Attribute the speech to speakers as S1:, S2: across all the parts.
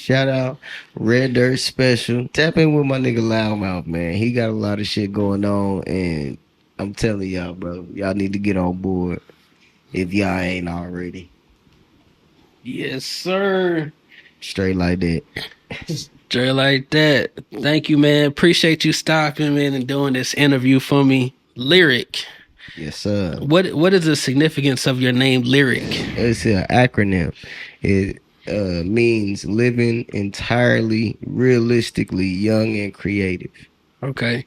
S1: Shout out Red Dirt Special. Tap in with my nigga Loudmouf, man. He got a lot of shit going on, and I'm telling y'all, bro, y'all need to get on board if y'all ain't already.
S2: Yes, sir.
S1: Straight like that.
S2: Straight like that. Thank you, man. Appreciate you stopping, man, and doing this interview for me. Leryc.
S1: Yes, sir.
S2: What is the significance of your name, Leryc?
S1: It's an acronym. It means living entirely, realistically young and creative.
S2: Okay.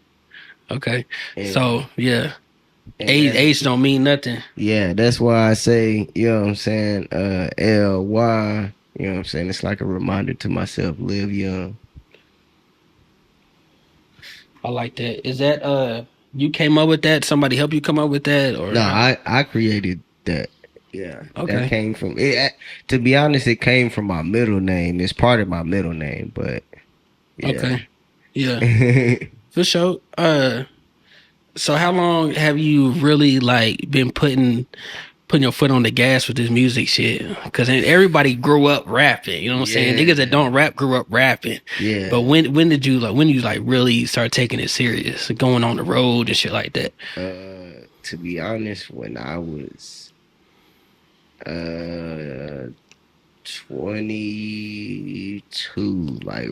S2: Okay.
S1: And,
S2: So yeah.
S1: and
S2: Age don't mean nothing.
S1: yeah, that's why I say, you know what I'm saying, LY, you know what I'm saying? It's like a reminder to myself, live young.
S2: I like that. Is that you came up with that? Somebody help you come up with that, or
S1: No, I created that. Yeah, that
S2: okay.
S1: came from it. To be honest, it came from my middle name. It's part of my middle name, but yeah.
S2: Okay. Yeah. For sure. So how long have you really like been putting your foot on the gas with this music shit? Because everybody grew up rapping. You know what I'm saying? Niggas that don't rap grew up rapping.
S1: Yeah.
S2: But when did you when you like really start taking it serious, going on the road and shit like that?
S1: To be honest, when I was 22, like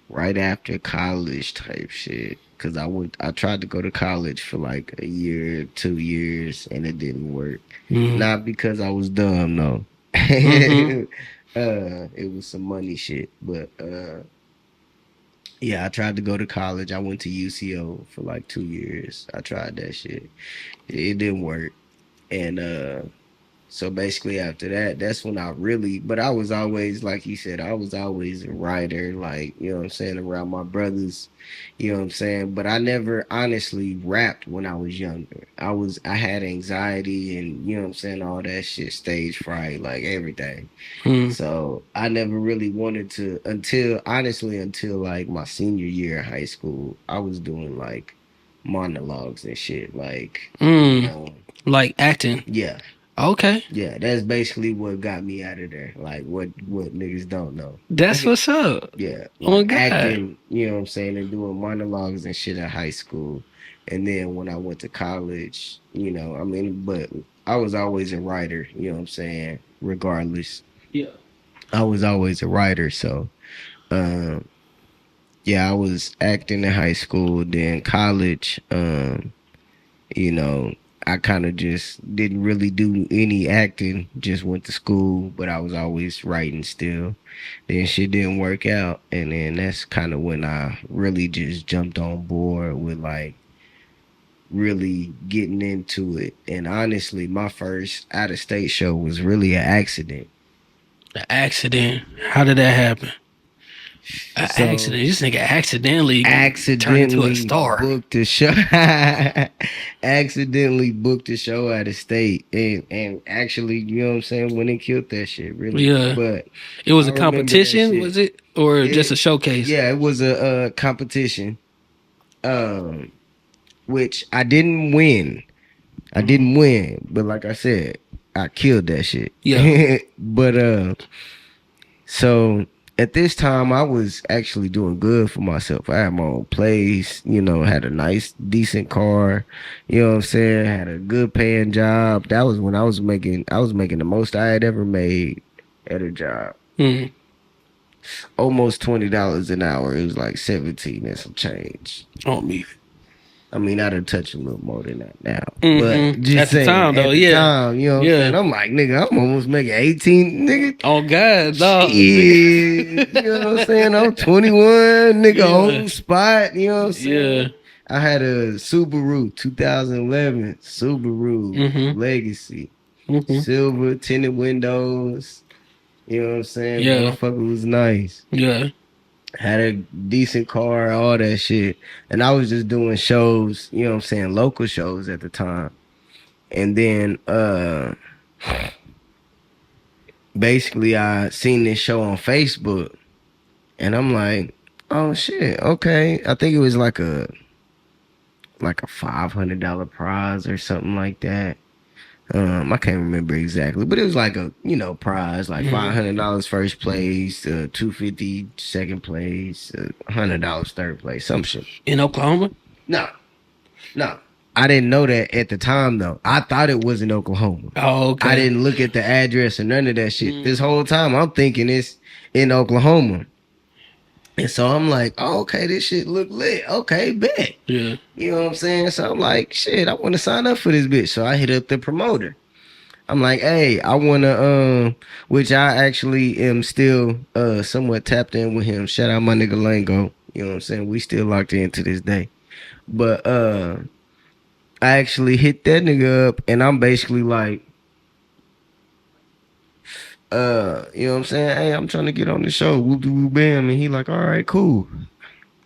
S1: right after college type shit. Cause I tried to go to college for like a year, 2 years, and it didn't work. Not because I was dumb, no. It was some money shit, but yeah, I tried to go to college. I went to UCO for like 2 years. I tried that shit. It didn't work, and so basically after that, that's when I really, but I was always, like you said, I was always a writer, like, you know what I'm saying, around my brothers, you know what I'm saying? But I never honestly rapped when I was younger. I had anxiety and, you know what I'm saying, all that shit, stage fright, like everything. So I never really wanted to, until like my senior year in high school, I was doing like monologues and shit, like, you know,
S2: Like acting.
S1: yeah.
S2: Okay.
S1: Yeah, that's basically what got me out of there. Like what niggas don't know.
S2: That's what's up.
S1: Yeah,
S2: Oh my
S1: like
S2: God.
S1: acting, you know what I'm saying, and doing monologues and shit at high school. And then when I went to college, you know, I mean, but I was always a writer, you know what I'm saying, regardless.
S2: Yeah.
S1: I was always a writer, so yeah, I was acting in high school, then college, you know, I kind of just didn't really do any acting, just went to school, but I was always writing still. Then shit didn't work out, and then that's kind of when I really just jumped on board with like really getting into it. And honestly, my first out of state show was really an accident.
S2: An accident. How did that happen?
S1: So,
S2: Accident. This nigga turned into a star.
S1: Booked a show. Accidentally booked a show out of state, and actually, you know what I'm saying, when it killed that shit, really.
S2: Yeah,
S1: but
S2: it was
S1: I
S2: a
S1: remember that
S2: competition,
S1: shit.
S2: was it, or just a showcase?
S1: Yeah, it was a competition, which I didn't win. I didn't win, but like I said, I killed that shit.
S2: Yeah.
S1: But so at this time, I was actually doing good for myself. I had my own place, you know, had a nice, decent car, you know what I'm saying, had a good paying job. That was when I was making the most I had ever made at a job. Almost $20 an hour. It was like 17 and some change.
S2: On me.
S1: I mean, I done touch a little more than that now.
S2: Mm-hmm.
S1: But just
S2: At the
S1: saying,
S2: time, though,
S1: at the
S2: yeah.
S1: time, you know what I'm saying? I'm like, nigga, I'm almost making 18, nigga.
S2: Oh, God, dog.
S1: You know what I'm saying? I'm 21, nigga, old spot, you know what I'm saying?
S2: Yeah.
S1: I had a Subaru, 2011 Subaru Legacy. Silver, tinted windows. You know what I'm saying?
S2: Yeah.
S1: Motherfucker was nice.
S2: Yeah.
S1: Had a decent car, all that shit. And I was just doing shows, you know what I'm saying, local shows at the time. And then basically I seen this show on Facebook and I'm like, oh shit, okay. I think it was like a $500 prize or something like that. I can't remember exactly, but it was like a prize, like $500 first place, $250 second place, $100 third place, some shit.
S2: In Oklahoma?
S1: No, no, I didn't know that at the time though. I thought it was in Oklahoma.
S2: Oh, okay.
S1: I didn't look at the address or none of that shit. This whole time I'm thinking it's in Oklahoma. And so I'm like, oh, okay, this shit look lit. Okay, bet.
S2: Yeah.
S1: You know what I'm saying? So I'm like, shit, I want to sign up for this bitch. So I hit up the promoter. I'm like, hey, I want to, which I actually am still somewhat tapped in with him. Shout out my nigga Lango. You know what I'm saying? We still locked in to this day. But I actually hit that nigga up and I'm basically like, you know what I'm saying? Hey, I'm trying to get on the show. Whoop de whoop bam. And he like, all right, cool.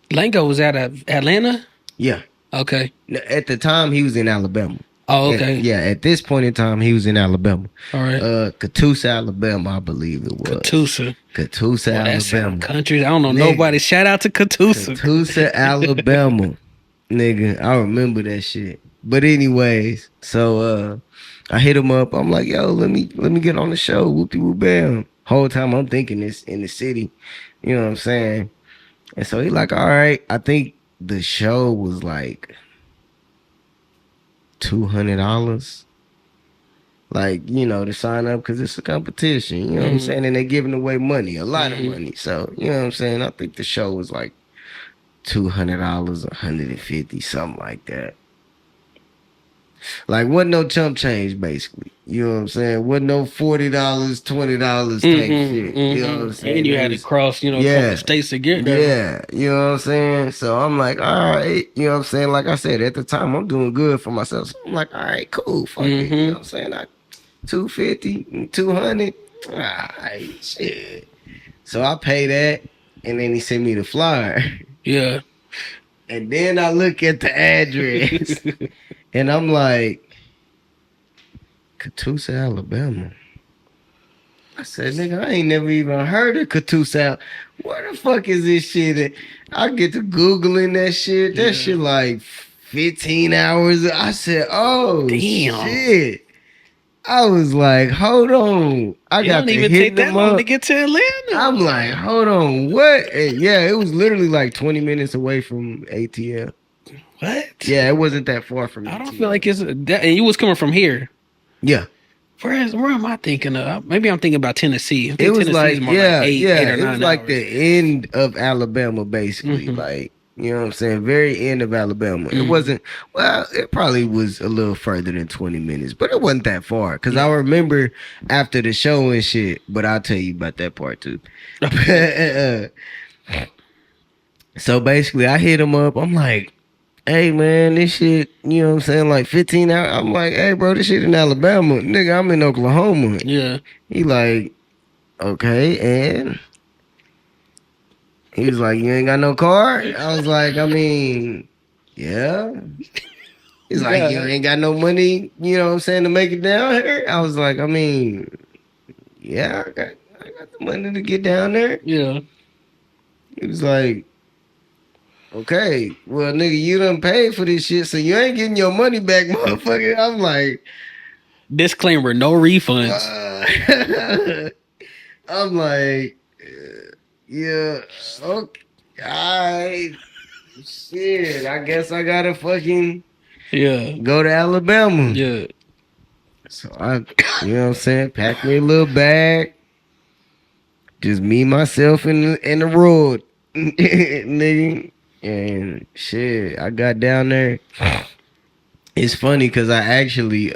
S2: Lango was out of Atlanta?
S1: Yeah.
S2: Okay.
S1: At the time, he was in Alabama.
S2: Oh, okay.
S1: At this point in time, he was in Alabama.
S2: All right.
S1: Catoosa, Alabama, I believe it was. Catoosa, Alabama.
S2: Countries. I don't know nobody. Shout out to Catoosa.
S1: Catoosa, Alabama. Nigga, I remember that shit. But anyways, so I hit him up. I'm like, yo, let me get on the show. Whoop whoop bam. Whole time I'm thinking it's in the city. You know what I'm saying? And so he like, all right. I think the show was like $200. Like, to sign up because it's a competition. You know what I'm saying? And they're giving away money, a lot of money. So, you know what I'm saying? I think the show was like $200, $150, something like that. Like, wasn't no chump change, basically. You know what I'm saying? Wasn't no $40, $20 type shit. You know what I'm saying?
S2: And you had to cross, a couple states to get there.
S1: Yeah, you know what I'm saying? So I'm like, all right. You know what I'm saying? Like I said, at the time, I'm doing good for myself. So I'm like, all right, cool. Fuck it. You know what I'm saying? $250, $200. All right, shit. So I pay that, and then he sent me the flyer.
S2: Yeah.
S1: And then I look at the address. And I'm like, Catoosa, Alabama. I said, nigga, I ain't never even heard of Catoosa. Where the fuck is this shit at? I get to Googling that shit. That shit like 15 hours. I said, oh, damn. Shit. I was like, hold on. I got to hit take that long
S2: to get to Atlanta.
S1: I'm like, hold on, what? And yeah, it was literally like 20 minutes away from ATL.
S2: What?
S1: Yeah, it wasn't that far from.
S2: I don't feel like it's that. And you was coming from here.
S1: Yeah.
S2: Where am I thinking of? Maybe I'm thinking about Tennessee.
S1: It was like,
S2: like 8 or 9
S1: it was like
S2: hours.
S1: the end of Alabama, basically. Like, you know what I'm saying? Very end of Alabama. It wasn't, well, it probably was a little further than 20 minutes, but it wasn't that far. Because I remember after the show and shit, but I'll tell you about that part too. So basically, I hit him up. I'm like, hey, man, this shit, you know what I'm saying, like 15 hours. I'm like, hey, bro, this shit in Alabama. Nigga, I'm in Oklahoma.
S2: Yeah.
S1: He like, okay, and he was like, you ain't got no car? I was like, I mean, yeah. He's like, you ain't got no money, you know what I'm saying, to make it down here? I was like, I mean, yeah, I got the money to get down there.
S2: Yeah.
S1: He was like, okay, well, nigga, you done paid for this shit, so you ain't getting your money back, motherfucker. I'm like,
S2: disclaimer, no refunds.
S1: I'm like, yeah, okay, alright, shit, I guess I gotta fucking go to Alabama.
S2: Yeah.
S1: So you know what I'm saying, pack me a little bag, just me, myself, and the road, nigga. And shit, I got down there. It's funny because I actually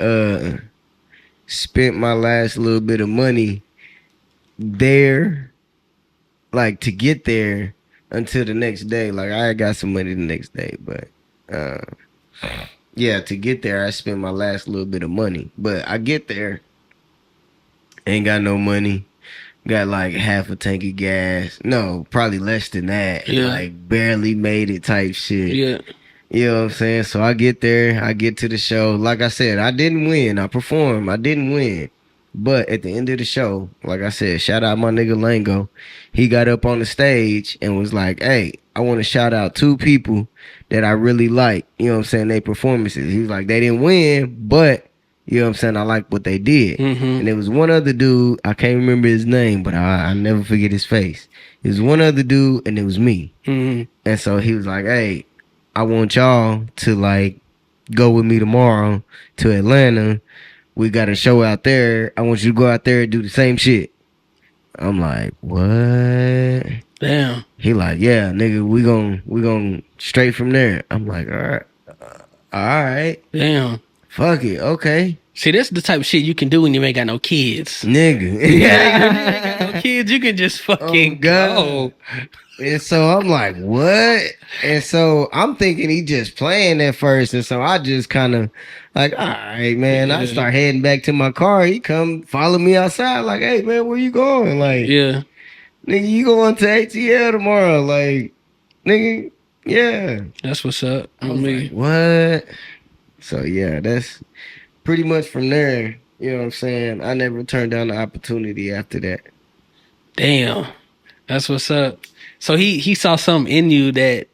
S1: spent my last little bit of money there, like to get there until the next day. Like I got some money the next day, but yeah, to get there I spent my last little bit of money. But I get there, ain't got no money. Got like half a tank of gas. No, probably less than that.
S2: Yeah.
S1: Like barely made it type shit.
S2: Yeah.
S1: You know what I'm saying? So I get there. I get to the show. Like I said, I didn't win. I performed. I didn't win. But at the end of the show, like I said, shout out my nigga Lango. He got up on the stage and was like, hey, I want to shout out 2 people that I really like. You know what I'm saying? They performances. He was like, they didn't win, but You know what I'm saying? I like what they did.
S2: Mm-hmm.
S1: And there was one other dude, I can't remember his name, but I never forget his face. There was one other dude, and it was me.
S2: Mm-hmm.
S1: And so he was like, hey, I want y'all to like go with me tomorrow to Atlanta. We got a show out there. I want you to go out there and do the same shit. I'm like, what?
S2: Damn.
S1: He like, yeah, nigga, we gon' straight from there. I'm like, all right,
S2: Damn.
S1: fuck it, okay,
S2: See, that's the type of shit you can do when you ain't got no kids.
S1: nigga.
S2: Yeah, when you ain't got no kids, you can just fucking go.
S1: And so I'm like, what? And so I'm thinking he just playing at first. And so I just kind of like, all right, man. I start heading back to my car. He come follow me outside like, hey, man, where you going? Like,
S2: Yeah.
S1: nigga, you going to ATL tomorrow? Like, nigga, yeah.
S2: That's what's up.
S1: I was like, what? So, yeah, that's pretty much from there. You know what I'm saying? I never turned down the opportunity after that.
S2: Damn. That's what's up. So he saw something in you that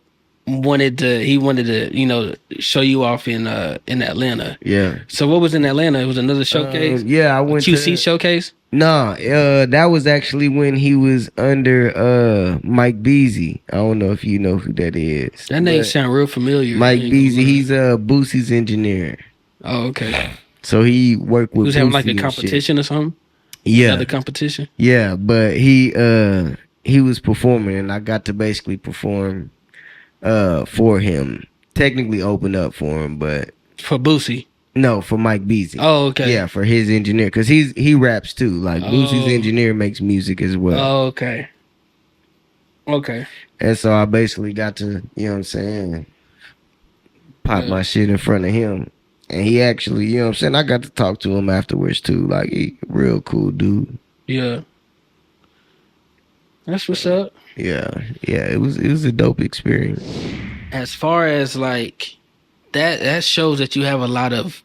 S2: wanted to, you know, show you off in Atlanta.
S1: Yeah.
S2: So what was in Atlanta? It was another showcase?
S1: Yeah, I went
S2: QC showcase?
S1: Nah, that was actually when he was under Mike Beasley. I don't know if you know who that is.
S2: That name sound real familiar.
S1: Mike Beasley, he's Boosie's engineer.
S2: Oh, okay.
S1: So he worked with
S2: He was having like a competition or something?
S1: Yeah.
S2: Another competition?
S1: Yeah, but he was performing, and I got to basically perform for him. Technically open up for him, but
S2: for Boosie.
S1: No, for Mike Beasley.
S2: Oh, okay.
S1: Yeah, for his engineer, because he raps too. Like Boosie's engineer makes music as well.
S2: Oh, okay. Okay.
S1: And so I basically got to, you know what I'm saying, pop my shit in front of him. And he actually, you know what I'm saying, I got to talk to him afterwards too. Like, he real cool dude.
S2: Yeah. That's what's up.
S1: Yeah. Yeah, it was a dope experience.
S2: As far as like that shows that you have a lot of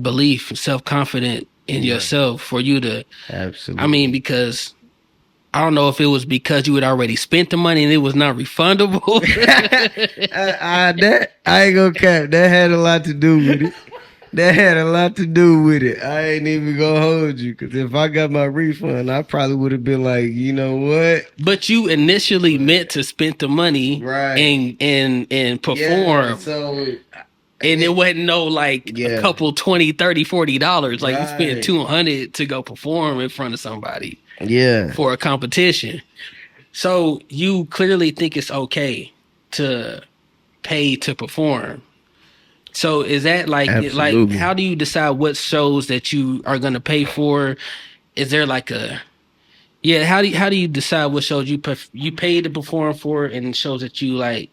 S2: belief, self-confidence in yourself for you to.
S1: Absolutely.
S2: I mean, because I don't know if it was because you had already spent the money and it was not refundable.
S1: I ain't gonna cap. That had a lot to do with it. That had a lot to do with it. I ain't even gonna hold you, because if I got my refund, I probably would have been like, you know what?
S2: But you initially meant to spend the money,
S1: right,
S2: and perform.
S1: Yeah, so.
S2: And it wasn't no like a couple $20, $30, $40. Like you spent $200 to go perform in front of somebody.
S1: Yeah.
S2: For a competition. So you clearly think it's okay to pay to perform. So is that like how do you decide what shows that you are going to pay for? Is there like how do you decide what shows you pay to perform for, and shows that you like,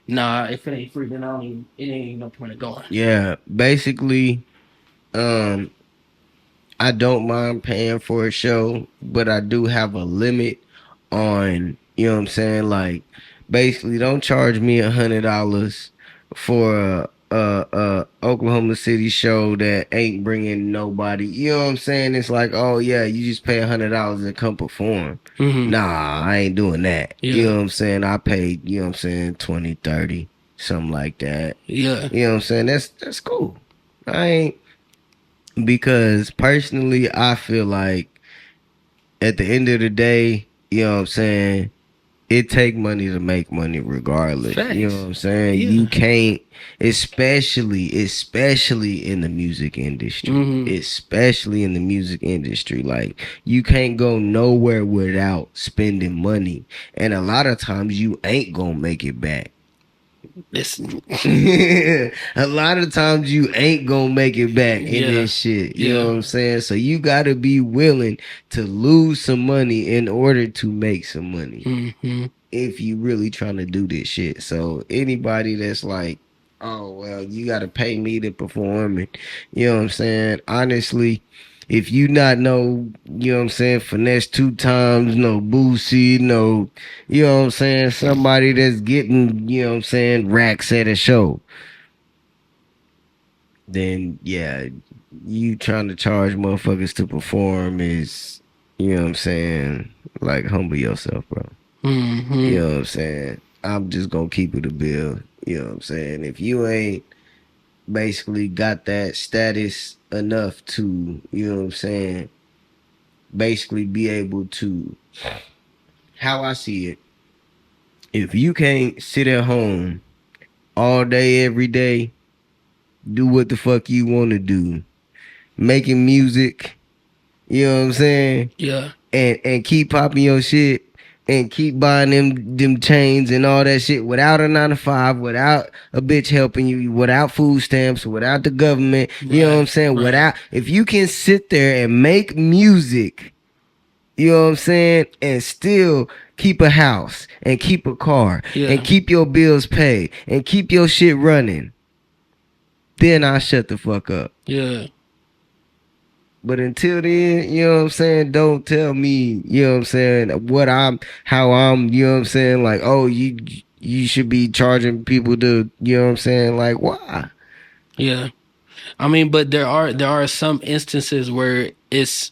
S2: nah, if it ain't free, then it ain't no point of going.
S1: Yeah, basically, I don't mind paying for a show, but I do have a limit on, you know what I'm saying? Like, basically, don't charge me $100 for a Oklahoma City show that ain't bringing nobody. You know what I'm saying? It's like, oh yeah, you just pay $100 and come perform.
S2: Mm-hmm.
S1: Nah, I ain't doing that. Yeah. You know what I'm saying? I paid, you know what I'm saying, 20, 30, something like that.
S2: Yeah.
S1: You know what I'm saying? That's cool. I ain't, because personally, I feel like at the end of the day, you know what I'm saying, it take money to make money regardless. Facts. You know what I'm saying? Yeah. You can't, especially in the music industry. Mm-hmm. Especially in the music industry. Like, you can't go nowhere without spending money. And a lot of times you ain't gonna make it back. A lot of times you ain't gonna make it back in this shit. You know what I'm saying? So you gotta be willing to lose some money in order to make some money. Mm-hmm. If you really trying to do this shit. So anybody that's like, oh well, you gotta pay me to perform, and you know what I'm saying? Honestly, if you not know, you know what I'm saying, Finesse 2 Times, no Boosie, no, you know what I'm saying, somebody that's getting, you know what I'm saying, racks at a show, then yeah, you trying to charge motherfuckers to perform is, you know what I'm saying, like, humble yourself, bro. Mm-hmm. You know what I'm saying? I'm just gonna keep it a bill. You know what I'm saying? If you ain't basically got that status enough to, you know what I'm saying, basically be able to, how I see it, if you can't sit at home all day, every day, do what the fuck you want to do, making music, you know what I'm saying,
S2: Yeah.
S1: and keep popping your shit and keep buying them chains and all that shit without a 9 to 5, without a bitch helping you, without food stamps, without the government, you know what I'm saying,
S2: Right.
S1: without, if you can sit there and make music, you know what I'm saying, and still keep a house and keep a car
S2: Yeah.
S1: and keep your bills paid and keep your shit running, then I shut the fuck up.
S2: Yeah.
S1: But until then, you know what I'm saying, don't tell me, you know what I'm saying, how I'm, you know what I'm saying, like, oh, you should be charging people to, you know what I'm saying, like, why?
S2: Yeah. I mean, but there are some instances where it's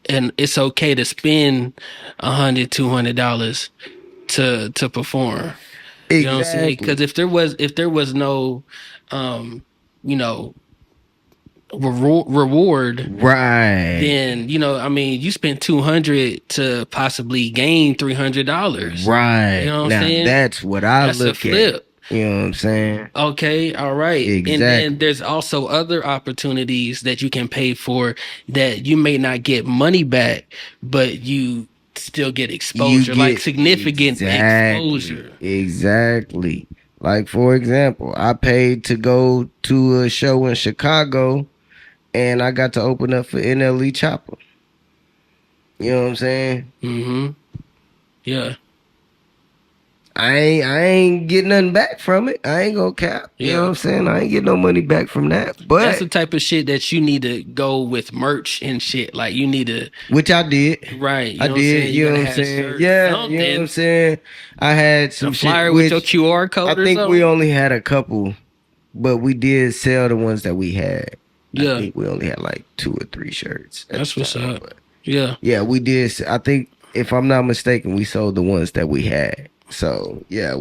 S2: okay to spend $100, $200 to perform. You know what I'm saying?
S1: Exactly.
S2: Because if there was no, um, you know, reward,
S1: Right.
S2: then I mean, you spent 200 to possibly gain $300. You
S1: Right.
S2: know what I'm
S1: Now
S2: saying?
S1: that's what I
S2: That's a
S1: look at.
S2: flip.
S1: You know what I'm saying?
S2: Okay, all right. And then
S1: Exactly.
S2: there's also other opportunities that you can pay for that you may not get money back, but you still get
S1: You
S2: exposure, like
S1: get
S2: significant exposure.
S1: exactly. Like for example, I paid to go to a show in Chicago, and I got to open up for NLE Chopper. You know what I'm saying?
S2: Mm-hmm. Yeah.
S1: I ain't getting nothing back from it. I ain't gonna cap. You know what
S2: Yeah.
S1: I'm saying? I ain't getting no money back from that.
S2: That's
S1: But
S2: the type of shit that you need to go with merch and shit. Like you need to,
S1: which I did.
S2: right? You
S1: I
S2: know what I'm
S1: did,
S2: saying? You
S1: you know
S2: gotta
S1: what I'm
S2: have
S1: saying?
S2: shirt,
S1: Yeah, you know what I'm
S2: something,
S1: saying? I had
S2: a
S1: some shit,
S2: flyer with your
S1: which
S2: QR
S1: I
S2: code or
S1: think we
S2: something.
S1: only had a couple, but we did sell the ones that we had. I
S2: Yeah,
S1: think we only had like 2 or 3 shirts at
S2: that's
S1: the
S2: what's
S1: time.
S2: up.
S1: But
S2: Yeah.
S1: yeah, we did. I think, if I'm not mistaken, we sold the ones that we had. So yeah,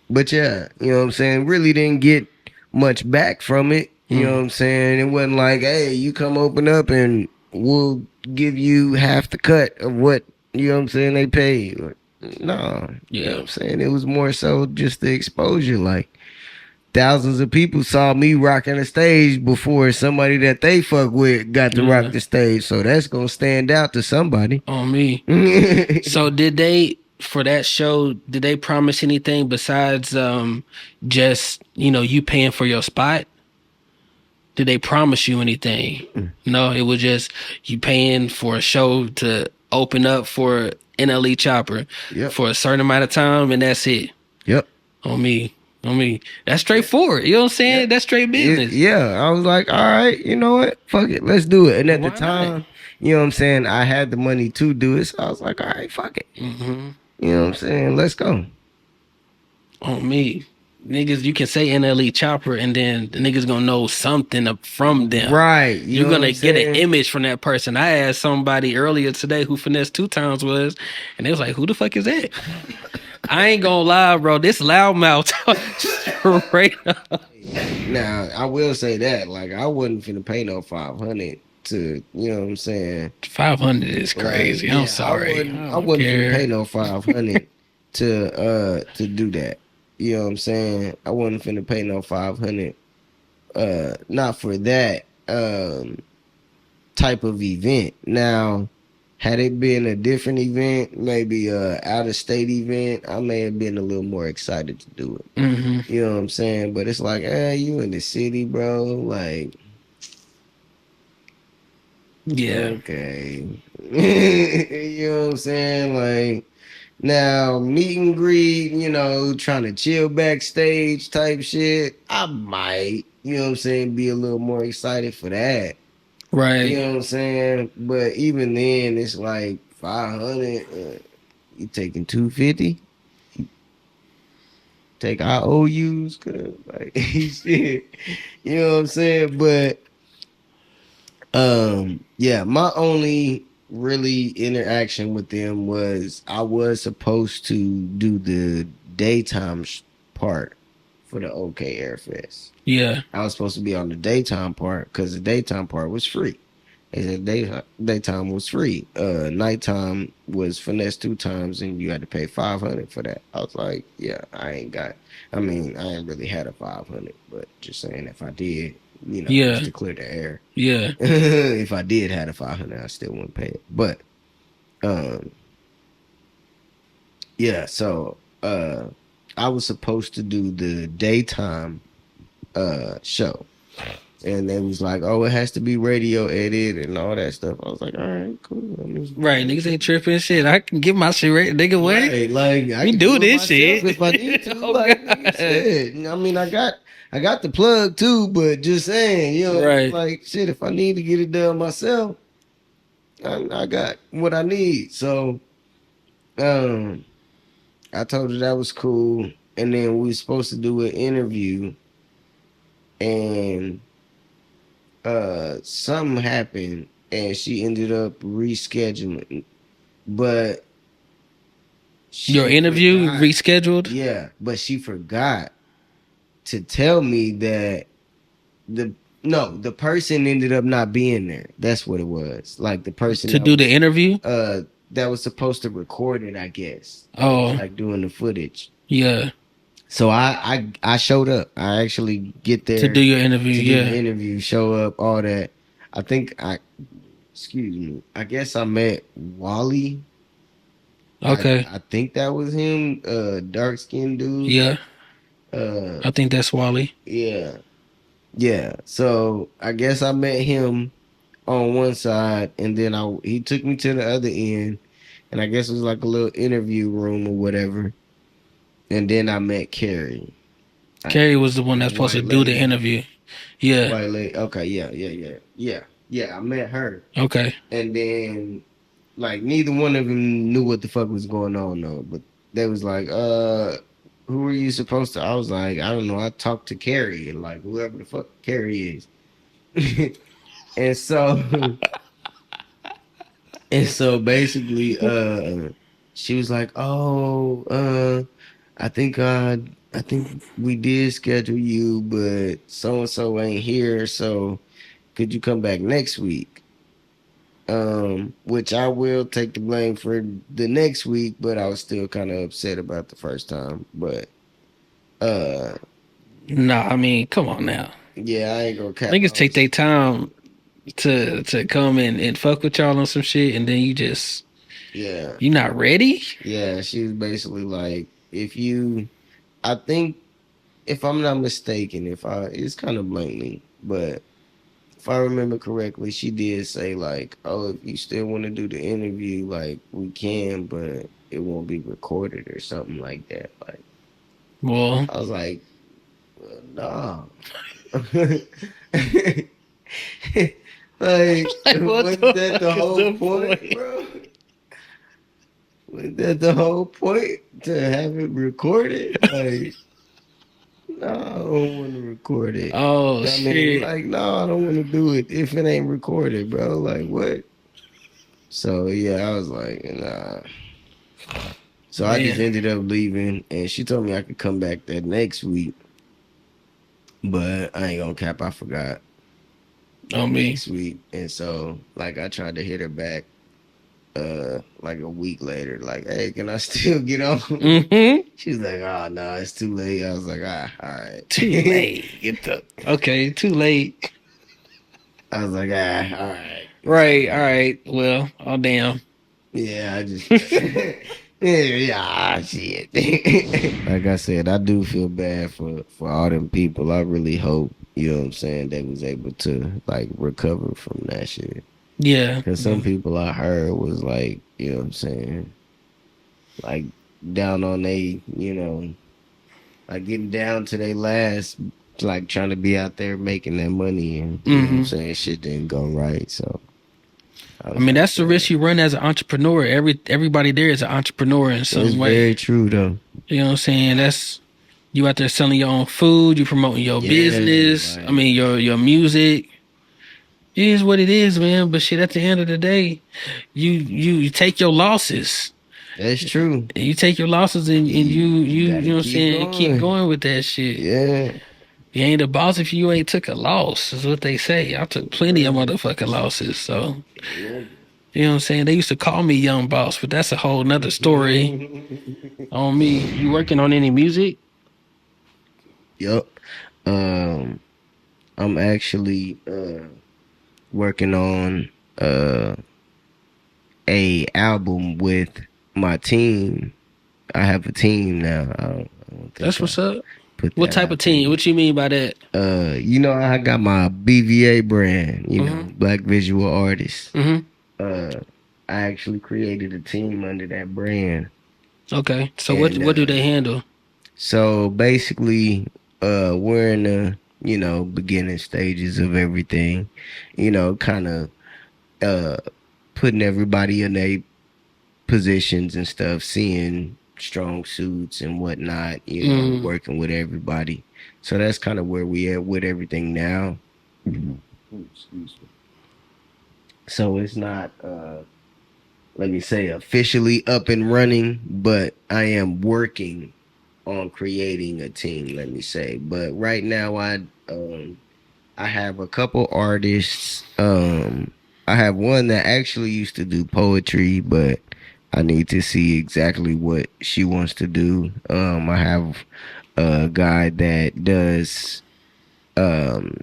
S1: but yeah, you know what I'm saying? Really didn't get much back from it. You know what
S2: Mm.
S1: I'm saying? It wasn't like, hey, you come open up and we'll give you half the cut of what, you know what I'm saying, they pay. No, you know what
S2: Yeah.
S1: I'm saying? It was more so just the exposure. Like, thousands of people saw me rocking the stage before somebody that they fuck with got to rock
S2: Yeah.
S1: the stage. So that's gonna stand out to somebody.
S2: On me. So did they for that show? Did they promise anything besides just you paying for your spot? Did they promise you anything? No, it was just you paying for a show to open up for NLE Chopper
S1: Yep.
S2: for a certain amount of time, and that's it.
S1: Yep.
S2: On me. On me. That's
S1: Yeah.
S2: straightforward. You know what I'm
S1: Yeah.
S2: saying? That's straight business.
S1: Yeah, I was like, all right, you know what? Fuck it, let's do it. And at the
S2: Why not?
S1: time, you know what I'm saying, I had the money to do it. So I was like, all right, fuck it.
S2: Mm-hmm.
S1: You know what I'm saying? Let's go.
S2: On me. Niggas, you can say NLE Chopper and then the niggas gonna know something from them.
S1: Right. You
S2: You're
S1: know what
S2: gonna
S1: I'm
S2: get an
S1: saying?
S2: image from that person. I asked somebody earlier today who Finesse 2 Times was, and they was like, who the fuck is that? I ain't gonna lie, bro. This loudmouth straight up.
S1: Now, I will say that, like, I wasn't finna pay no 500 to, you know what I'm saying?
S2: 500 is
S1: Like,
S2: crazy. I'm
S1: yeah, I
S2: sorry.
S1: wasn't
S2: I
S1: I
S2: don't
S1: wasn't finna
S2: care.
S1: pay no 500 to do that. You know what I'm saying? I wasn't finna pay no 500 not for that type of event. Now, had it been a different event, maybe a out of state event, I may have been a little more excited to do it.
S2: Mm-hmm.
S1: You know what I'm saying? But it's like, you in the city, bro. Like,
S2: Yeah.
S1: okay. You know what I'm saying? Like, now, meet and greet, trying to chill backstage type shit, I might, you know what I'm saying, be a little more excited for that. You
S2: Right.
S1: know what I'm saying? But even then, it's like 500. You taking 250? Take our OUs, cause like shit. You know what I'm saying? But yeah, my only really interaction with them was I was supposed to do the daytime part for the OK Airfest.
S2: Yeah.
S1: I was supposed to be on the daytime part because the daytime part was free. They said daytime was free. Nighttime was finesse 2 times, and you had to pay 500 for that. I was like, yeah, I ain't got. I mean, I ain't really had a 500, but just saying, if I did,
S2: Yeah.
S1: just to clear the air.
S2: Yeah.
S1: If I did had a 500, I still wouldn't pay it. But, um, yeah. So, I was supposed to do the daytime show. And they was like, "Oh, it has to be radio edit and all that stuff." I was like, "All right, cool."
S2: Right, niggas ain't tripping shit. I can get my shit right, nigga. What?
S1: Right, like I
S2: We
S1: can
S2: do
S1: it
S2: this
S1: myself
S2: shit
S1: if I need to.
S2: Oh
S1: Like nigga
S2: god.
S1: said, I mean, I got the plug too, but just saying,
S2: Right.
S1: like shit. If I need to get it done myself, I got what I need. So, um, I told her that was cool, and then we were supposed to do an interview, and something happened and she ended up rescheduling, but
S2: Your
S1: she
S2: interview
S1: forgot.
S2: rescheduled?
S1: Yeah, but she forgot to tell me that the the person ended up not being there. That's what it was. Like the person
S2: To do the interview?
S1: that was supposed to record it, I guess.
S2: Oh.
S1: Like doing the footage.
S2: Yeah.
S1: So I showed up. I actually get there
S2: To do your interview,
S1: to do the
S2: yeah.
S1: interview, show up, all that. I think excuse me. I guess I met Wally.
S2: Okay.
S1: I think that was him, dark skinned dude.
S2: Yeah.
S1: Uh
S2: I think that's Wally.
S1: yeah. Yeah. So I guess I met him on one side and then he took me to the other end and I guess it was like a little interview room or whatever. And then I met Carrie.
S2: Carrie was the one
S1: The
S2: that's supposed to
S1: white
S2: do the
S1: lady.
S2: interview. Yeah.
S1: White lady. Okay, yeah. I met her.
S2: Okay.
S1: And then like neither one of them knew what the fuck was going on though. But they was like, who are you supposed to? I was like, I don't know. I talked to Carrie and like whoever the fuck Carrie is. And so and so basically she was like, oh, I think we did schedule you, but so and so ain't here, so could you come back next week? Which I will take the blame for the next week, but I was still kind of upset about the first time. But uh,
S2: Nah, I mean, come on now.
S1: yeah, I ain't gonna cap.
S2: Niggas take their time to come and fuck with y'all on some shit, and then
S1: Yeah,
S2: you not ready?
S1: yeah. She was basically like, I think if I'm not mistaken, it's kind of blatantly, but if I remember correctly, she did say like, "Oh, if you still want to do the interview, like we can, but it won't be recorded or something like that." Like,
S2: Well,
S1: I was like, "Nah." Like,
S2: what
S1: wasn't
S2: the
S1: that the
S2: fuck is
S1: whole
S2: the
S1: point, bro? Wasn't that the whole point to have it recorded? Like, no, I don't want to record it.
S2: Oh
S1: I mean,
S2: shit.
S1: like, no, I don't want to do it if it ain't recorded, bro. Like, what? So yeah, I was like, nah. So I just
S2: Man,
S1: ended up leaving, and she told me I could come back that next week, but I ain't gonna cap. I forgot
S2: on me.
S1: next week, and so like I tried to hit her back, like a week later, like, hey, can I still get on?
S2: Mm-hmm.
S1: She was like, oh no, it's too late. I was like, all right.
S2: Too late. Okay, too late.
S1: I was like, all right.
S2: Right, all right. Well, oh damn.
S1: Yeah, I just yeah, shit. Like I said, I do feel bad for all them people. I really hope, you know what I'm saying, they was able to like recover from that shit.
S2: Yeah.
S1: Cause some people I heard was like, you know what I'm saying, like down on they, like getting down to their last, like trying to be out there making that money, and you know what I'm saying, shit didn't go right. So I
S2: I
S1: was
S2: mean,
S1: like,
S2: that's the risk you run as an entrepreneur. Everybody there is an entrepreneur in
S1: it's
S2: some way.
S1: very true though.
S2: You know what I'm saying? That's you out there selling your own food, you promoting your
S1: Yeah,
S2: business.
S1: like-
S2: I mean, your music. It is what it is, man. But shit, at the end of the day, you take your losses.
S1: That's true.
S2: You take your losses and
S1: You
S2: you
S1: gotta
S2: know what I'm
S1: keep
S2: saying, keep
S1: going.
S2: going with that shit.
S1: Yeah.
S2: You ain't a boss if you ain't took a loss, is what they say. I took plenty of motherfucking losses, so
S1: Yeah.
S2: you know what I'm saying? They used to call me young boss, but that's a whole nother story on me. You working on any music?
S1: Yup. Um, I'm actually working on uh a album with my team. I have a team now. I don't
S2: That's
S1: think I
S2: what's up.
S1: put
S2: What
S1: that
S2: type of
S1: out there
S2: team?
S1: yet.
S2: What you mean by that?
S1: I got my BVA brand,
S2: Mm-hmm.
S1: Black Visual Artist.
S2: Mm-hmm.
S1: Uh, I actually created a team under that brand.
S2: Okay. So
S1: And
S2: what do they handle?
S1: so basically, we're in the, beginning stages of everything, kind of uh putting everybody in their positions and stuff, seeing strong suits and whatnot,
S2: Mm.
S1: working with everybody. So that's kind of where we at with everything now. Ooh, excuse me. So it's not let me say officially up and running, but I am working on creating a team, let me say. But right now I have a couple artists. I have one that actually used to do poetry, but I need to see exactly what she wants to do. I have a guy that does um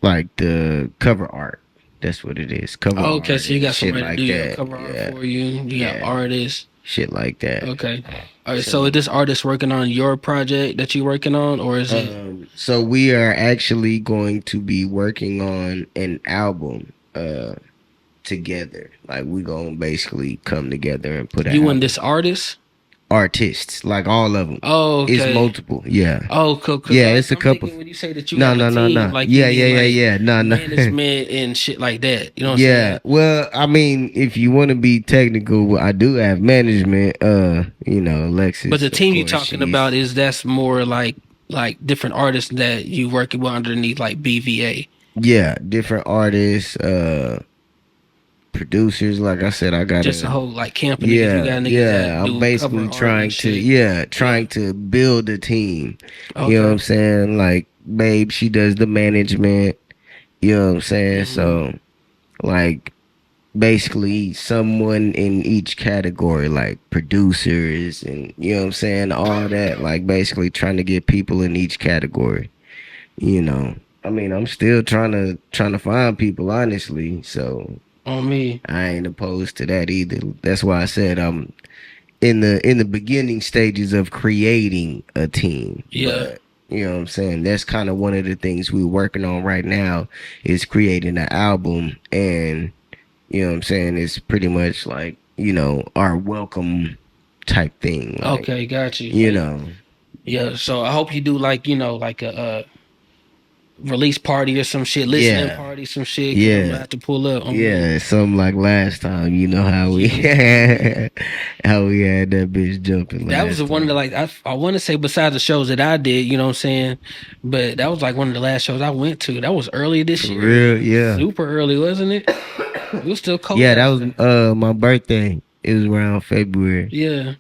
S1: like the cover art. That's what it is. Cover
S2: Oh, okay,
S1: art
S2: so you
S1: and
S2: got
S1: shit
S2: somebody to do
S1: like
S2: your
S1: that.
S2: cover art
S1: Yeah.
S2: for you. You got
S1: Yeah.
S2: artists.
S1: Shit like that.
S2: Okay. All right. So is
S1: So
S2: this artist working on your project that you working on, or is it?
S1: so we are actually going to be working on an album together. Like we gonna basically come together and put an
S2: You and
S1: album.
S2: this artist?
S1: Artists, like all of them.
S2: Oh,
S1: It's
S2: okay.
S1: multiple. Yeah.
S2: Oh, cool. Cause
S1: Yeah, it's a
S2: I'm
S1: couple.
S2: thinking when you say that you
S1: No,
S2: got a
S1: no, no,
S2: team,
S1: no.
S2: like you
S1: Yeah, yeah,
S2: mean
S1: yeah,
S2: like
S1: yeah. No, no.
S2: management and shit like that. You know what I'm
S1: Yeah.
S2: saying?
S1: Well, I mean, if you want to be technical, I do have management.
S2: But the
S1: Alexis, of
S2: team you
S1: course,
S2: talking about
S1: she's
S2: is that's more like different artists that you working with underneath like BVA.
S1: yeah, different artists, producers. Like I said, I got
S2: Just a
S1: a
S2: whole like company because you
S1: yeah,
S2: got niggas that
S1: yeah. I'm
S2: do cover
S1: basically
S2: art and
S1: trying to
S2: shit.
S1: yeah,
S2: Yeah.
S1: trying to build a team. You know what I'm
S2: Okay.
S1: saying? Like, babe, she does the management. You know what I'm saying?
S2: Hmm.
S1: So, like, basically, someone in each category, like producers and you know what I'm saying, all that. Like, basically, trying to get people in each category. You know, I mean, I'm still trying to find people, honestly. So
S2: On me.
S1: I ain't opposed to that either. That's why I said I'm in the beginning stages of creating a team.
S2: Yeah.
S1: But you know what I'm saying? That's kind of one of the things we're working on right now is creating an album and you know what I'm saying? It's pretty much like, our welcome type thing. Like,
S2: Okay. Got you.
S1: you
S2: Like
S1: know.
S2: yeah. So I hope you do like like a release party or some shit, listening
S1: Yeah.
S2: party, some shit. Cause I'm gonna
S1: Yeah.
S2: have to pull up on me.
S1: Yeah, something like last time, you know how we
S2: Yeah. Yeah.
S1: how we had that bitch jumping
S2: That was
S1: last
S2: one of the
S1: time.
S2: like I want to say besides the shows that I did, you know what I'm saying, but that was like one of the last shows I went to. That was early this
S1: For
S2: year,
S1: real, yeah.
S2: super early, wasn't it? It was still cold
S1: Yeah, that
S2: out
S1: was
S2: there.
S1: my birthday. It was around February.
S2: Yeah.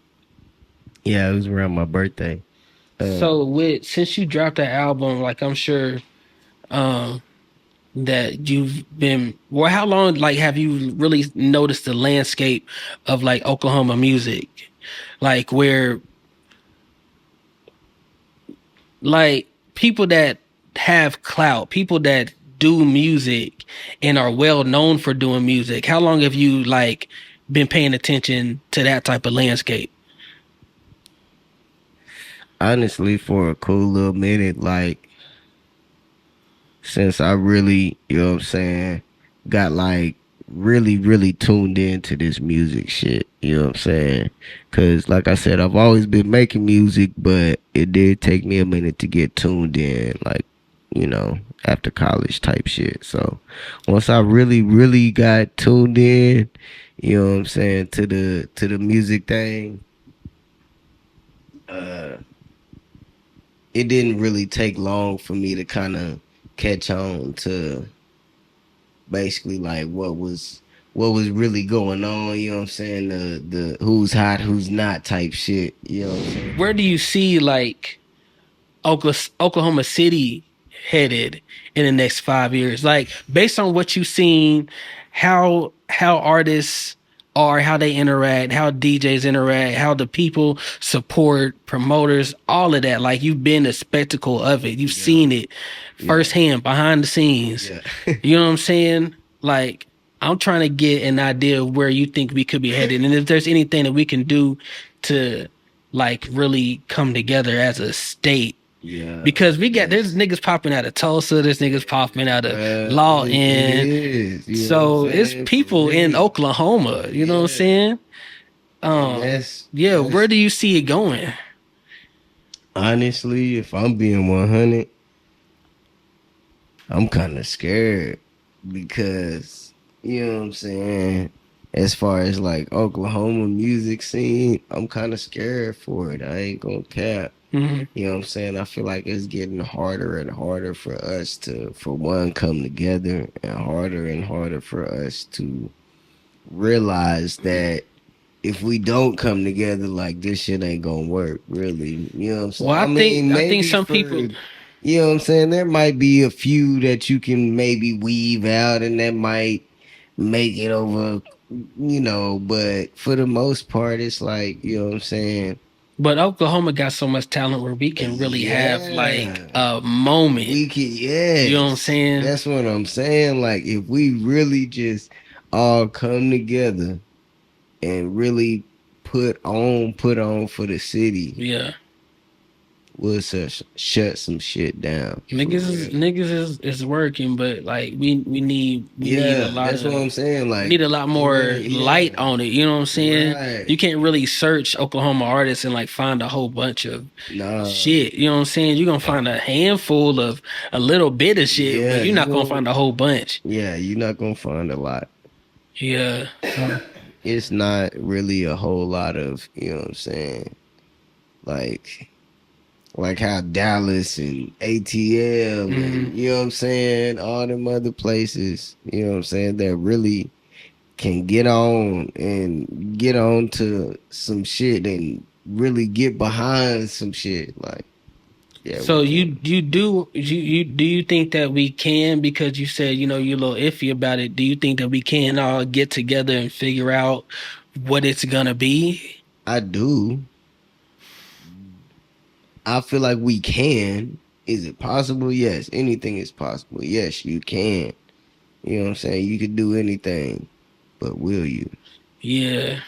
S1: Yeah, it was around my birthday. Uh
S2: So with since you dropped that album, like I'm sure um that you've been well, how long like have you really noticed the landscape of like Oklahoma music? Like where like people that have clout, people that do music and are well known for doing music. How long have you like been paying attention to that type of landscape?
S1: Honestly, for a cool little minute, like since I really, you know what I'm saying, got like really, really tuned into this music shit, you know what I'm saying? Cause like I said, I've always been making music, but it did take me a minute to get tuned in, like, after college type shit. So once I really, really got tuned in, you know what I'm saying, to the music thing, uh, it didn't really take long for me to kind of catch on to basically like what was really going on, you know what I'm saying? The who's hot, who's not type shit. You know what I'm saying?
S2: Where do you see like Oklahoma City headed in the next 5 years? Like based on what you've seen, how artists are, how they interact, how DJs interact, how the people support promoters, all of that. Like you've been a spectacle of it. You've seen it firsthand behind the scenes.
S1: Yeah.
S2: You know what I'm saying? Like I'm trying to get an idea of where you think we could be headed, and if there's anything that we can do to like really come together as a state.
S1: Yeah.
S2: Because there's niggas popping out of Tulsa, there's niggas popping out of Lawton.
S1: It is. You know
S2: So
S1: what I'm
S2: it's
S1: saying?
S2: people
S1: For
S2: in
S1: real.
S2: Oklahoma, you know what I'm saying?
S1: And that's
S2: Yeah, where do you see it going?
S1: honestly, if I'm being 100, I'm kind of scared because you know what I'm saying. As far as like Oklahoma music scene, I'm kind of scared for it. I ain't gonna cap.
S2: Mm-hmm.
S1: You know what I'm saying? I feel like it's getting harder and harder for us to, for one, come together, and harder for us to realize that if we don't come together, like this shit ain't gonna work, really. You know what I'm saying?
S2: Well,
S1: I mean,
S2: I think
S1: maybe
S2: some
S1: for,
S2: people,
S1: you know what I'm saying? There might be a few that you can maybe weave out and that might make it over, but for the most part, it's like, you know what I'm saying?
S2: but Oklahoma got so much talent where we can really have like
S1: Yeah.
S2: a moment.
S1: We can,
S2: You know what I'm
S1: yes.
S2: saying?
S1: That's what I'm saying. Like, if we really just all come together and really put on for the city,
S2: Yeah.
S1: we'll shut some shit down. For real.
S2: Niggas is working, but like we need a
S1: Yeah,
S2: lot
S1: that's what I'm
S2: of
S1: saying.
S2: we
S1: Like,
S2: need a lot more light
S1: yeah,
S2: on it. You know what I'm saying?
S1: right.
S2: You can't really search Oklahoma artists and like find a whole bunch of
S1: Nah,
S2: shit. You know what I'm saying? You're gonna find a handful of a little bit of shit, but
S1: yeah,
S2: you're not gonna find a whole bunch.
S1: you're not gonna find a lot.
S2: Yeah.
S1: It's not really a whole lot of, you know what I'm saying? Like, how Dallas and ATL
S2: Hmm.
S1: and you know what I'm saying, all them other places, you know what I'm saying, that really can get on to some shit and really get behind some shit. Like, yeah, we
S2: So
S1: can.
S2: you do you think that we can, because you said, you know, you're a little iffy about it. Do you think that we can all get together and figure out what it's gonna be?
S1: I do. I feel like we can. Is it possible? Yes. Anything is possible. Yes, you can. You know what I'm saying? You can do anything, but will you?
S2: Yeah.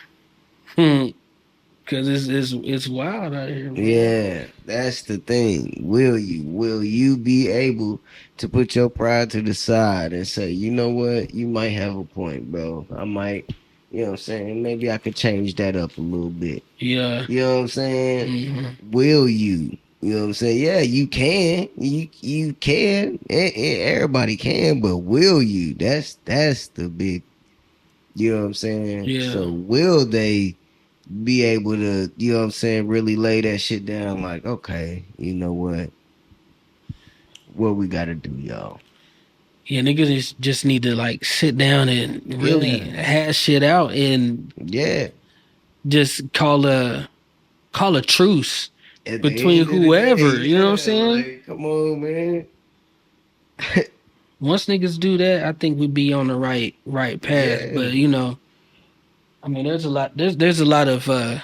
S2: Cause it's wild out here, man.
S1: Yeah, that's the thing. Will you? Will you be able to put your pride to the side and say, you know what? You might have a point, bro. I might, you know what I'm saying? Maybe I could change that up a little bit.
S2: Yeah.
S1: You know what I'm saying?
S2: Hmm.
S1: Will you? You know what I'm saying? Yeah, you can. You can. Everybody can, but will you? That's the big. You know what I'm saying?
S2: Yeah.
S1: So will they be able to, you know what I'm saying, really lay that shit down like, okay, you know what we gotta do, y'all.
S2: Yeah, niggas just need to like sit down and really
S1: Yeah.
S2: hash shit out and
S1: Yeah.
S2: just call a truce
S1: At the
S2: between
S1: end of the day,
S2: whoever, you know what I'm
S1: yeah,
S2: saying?
S1: like, come on, man.
S2: Once niggas do that, I think we'd be on the right path.
S1: Yeah.
S2: But you know, I mean, there's a lot of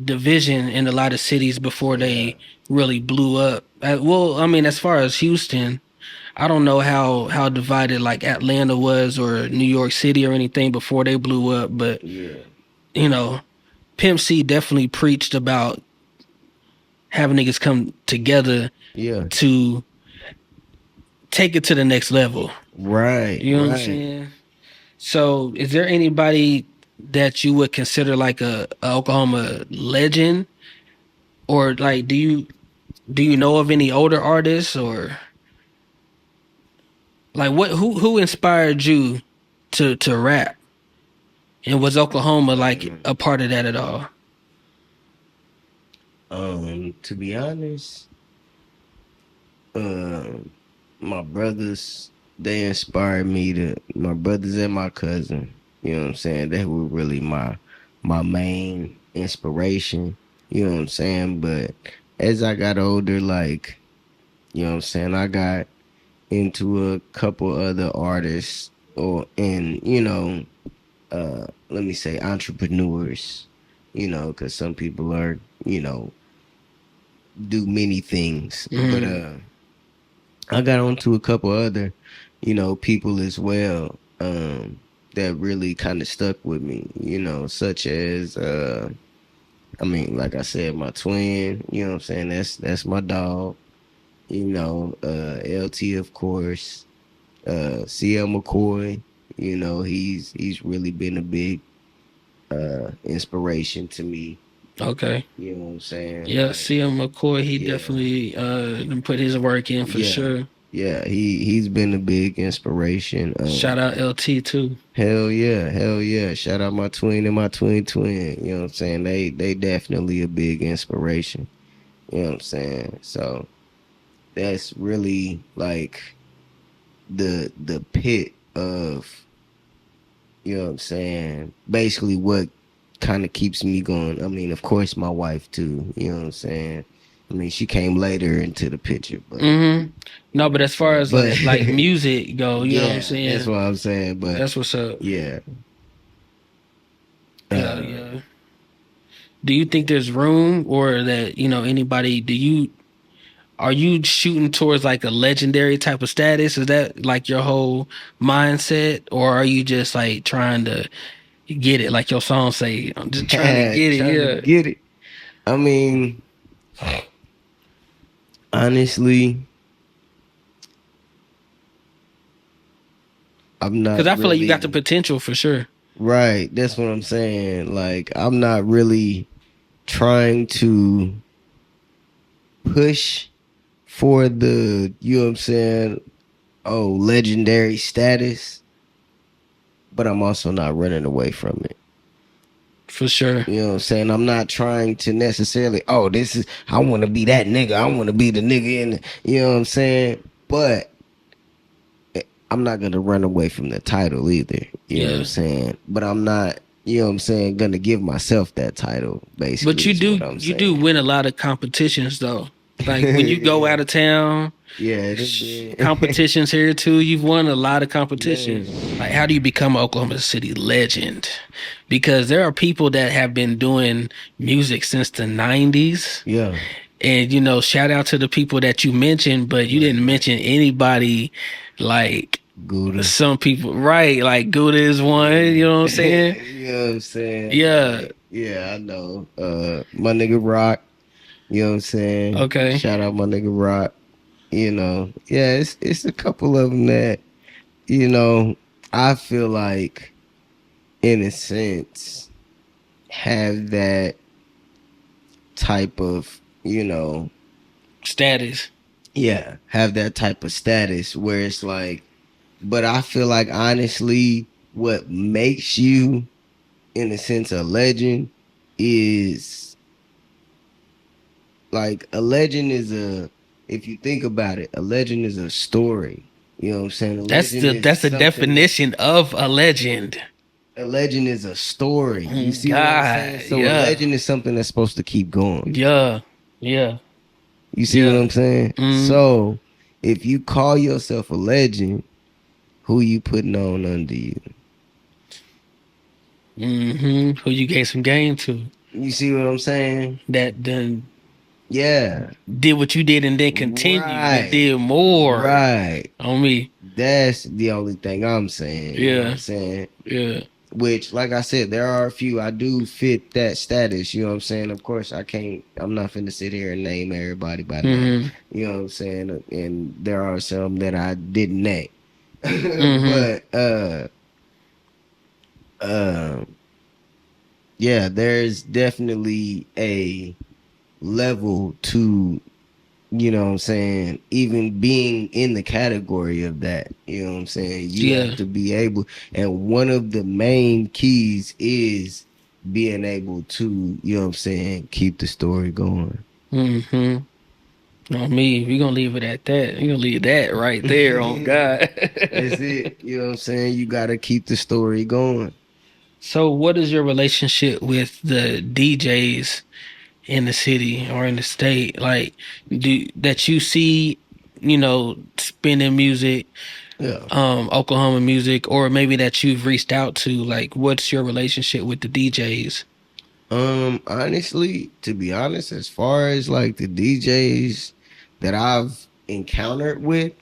S2: division in a lot of cities before
S1: Yeah.
S2: they really blew up. Well, I mean, as far as Houston, I don't know how divided like Atlanta was or New York City or anything before they blew up, but
S1: Yeah.
S2: you know, Pimp C definitely preached about having niggas come together
S1: Yeah.
S2: to take it to the next level.
S1: Right.
S2: You know what I'm
S1: Right.
S2: saying? So, is there anybody that you would consider like a Oklahoma legend, or like do you know of any older artists, or like what who inspired you to rap, and was Oklahoma like a part of that at all?
S1: To be honest, um, my brothers they inspired me to my brothers and my cousin. You know what I'm saying? They were really my main inspiration. You know what I'm saying? But as I got older, like, you know what I'm saying, I got into a couple other artists or and let me say entrepreneurs, because some people are, do many things. But I got onto a couple other, people as well, that really kind of stuck with me, such as I mean, like I said, my twin, you know what I'm saying? That's my dog, LT of course, CL McCoy, he's really been a big inspiration to me.
S2: Okay.
S1: You know what I'm saying?
S2: Yeah,
S1: Like,
S2: CM McCoy, he
S1: yeah,
S2: definitely done put his work in for
S1: yeah,
S2: sure.
S1: yeah. He's been a big inspiration.
S2: Shout out LT too.
S1: Hell yeah, hell yeah. Shout out my twin and my twin. You know what I'm saying? They definitely a big inspiration. You know what I'm saying? So that's really like the pit of, you know what I'm saying, basically what kind of keeps me going. I mean, of course my wife too, you know what I'm saying? I mean, she came later into the picture, but
S2: No, but as far as
S1: but
S2: like music go, you know what I'm
S1: yeah, that's
S2: saying?
S1: what I'm saying. But
S2: That's what's up.
S1: yeah,
S2: Yeah,
S1: uh,
S2: yeah. Do you think there's room or that, anybody, are you shooting towards like a legendary type of status? Is that like your whole mindset? Or are you just like trying to get it? Like your song say, I'm just trying to get it.
S1: trying to
S2: Yeah.
S1: get it. I mean, honestly, I'm
S2: Cause
S1: not
S2: I feel like you got the
S1: really
S2: potential for sure.
S1: right. That's what I'm saying. Like, I'm not really trying to push for the, you know what I'm saying, oh, legendary status, but I'm also not running away from it.
S2: For sure.
S1: You know what I'm saying? I'm not trying to necessarily, oh, I want to be that nigga. I want to be the nigga you know what I'm saying? But I'm not going to run away from the title either. You know what I'm
S2: Yeah.
S1: saying? But I'm not, you know what I'm saying, going to give myself that title,
S2: But
S1: basically, is what I'm
S2: you do
S1: saying.
S2: win a lot of competitions though. Like when you go
S1: Yeah.
S2: out of town,
S1: Yeah, it did.
S2: competitions here too. You've won a lot of competitions.
S1: Man.
S2: Like how do you become an Oklahoma City legend? Because there are people that have been doing music since the 90s.
S1: Yeah.
S2: And shout out to the people that you mentioned, but you
S1: Right,
S2: didn't
S1: right.
S2: mention anybody like
S1: Gouda.
S2: some people, right? Like Gouda is one,
S1: Yeah.
S2: you know what I'm saying?
S1: You know what I'm saying?
S2: Yeah.
S1: Like, yeah, I know. My nigga Rock, you know what I'm saying?
S2: Okay.
S1: Shout out my nigga Rock. Yeah, it's a couple of them that, you know, I feel like in a sense have that type of,
S2: Status.
S1: yeah, have that type of status where it's like, but I feel like honestly what makes you in a sense a legend is like a legend is a if you think about it, a legend is a story. You know what I'm saying?
S2: That's the definition of a legend.
S1: A legend is a story. You see what I'm saying?
S2: God,
S1: So a
S2: yeah,
S1: legend is something that's supposed to keep going.
S2: yeah, yeah,
S1: You see what
S2: yeah.
S1: I'm saying?
S2: Mm,
S1: So if you call yourself a legend, who you putting on under you?
S2: Who you gave some game to
S1: You see what I'm saying?
S2: that then
S1: Yeah.
S2: did what you did and then continued and
S1: Right.
S2: did more
S1: Right.
S2: on me.
S1: That's the only thing I'm saying. You know what I'm
S2: Yeah,
S1: saying?
S2: yeah.
S1: Which, like I said, there are a few I do fit that status. You know what I'm saying? Of course, I'm not finna sit here and name everybody by name.
S2: Mm-hmm.
S1: You know what I'm saying? And there are some that I didn't name.
S2: Mm-hmm.
S1: But, uh, yeah, there's definitely a level to, you know what I'm saying, even being in the category of that. You know what I'm saying? You have
S2: Yeah.
S1: to be able, and one of the main keys is being able to, you know what I'm saying, keep the story going.
S2: Mm-hmm. On me, we gonna leave it at that. We gonna leave that right there on God.
S1: That's it. You know what I'm saying? You gotta keep the story going.
S2: So, what is your relationship with the DJs in the city or in the state? Like, do that you see, spinning music,
S1: Yeah.
S2: Oklahoma music, or maybe that you've reached out to? Like, what's your relationship with the DJs?
S1: Honestly, to be honest, as far as like the DJs that I've encountered with,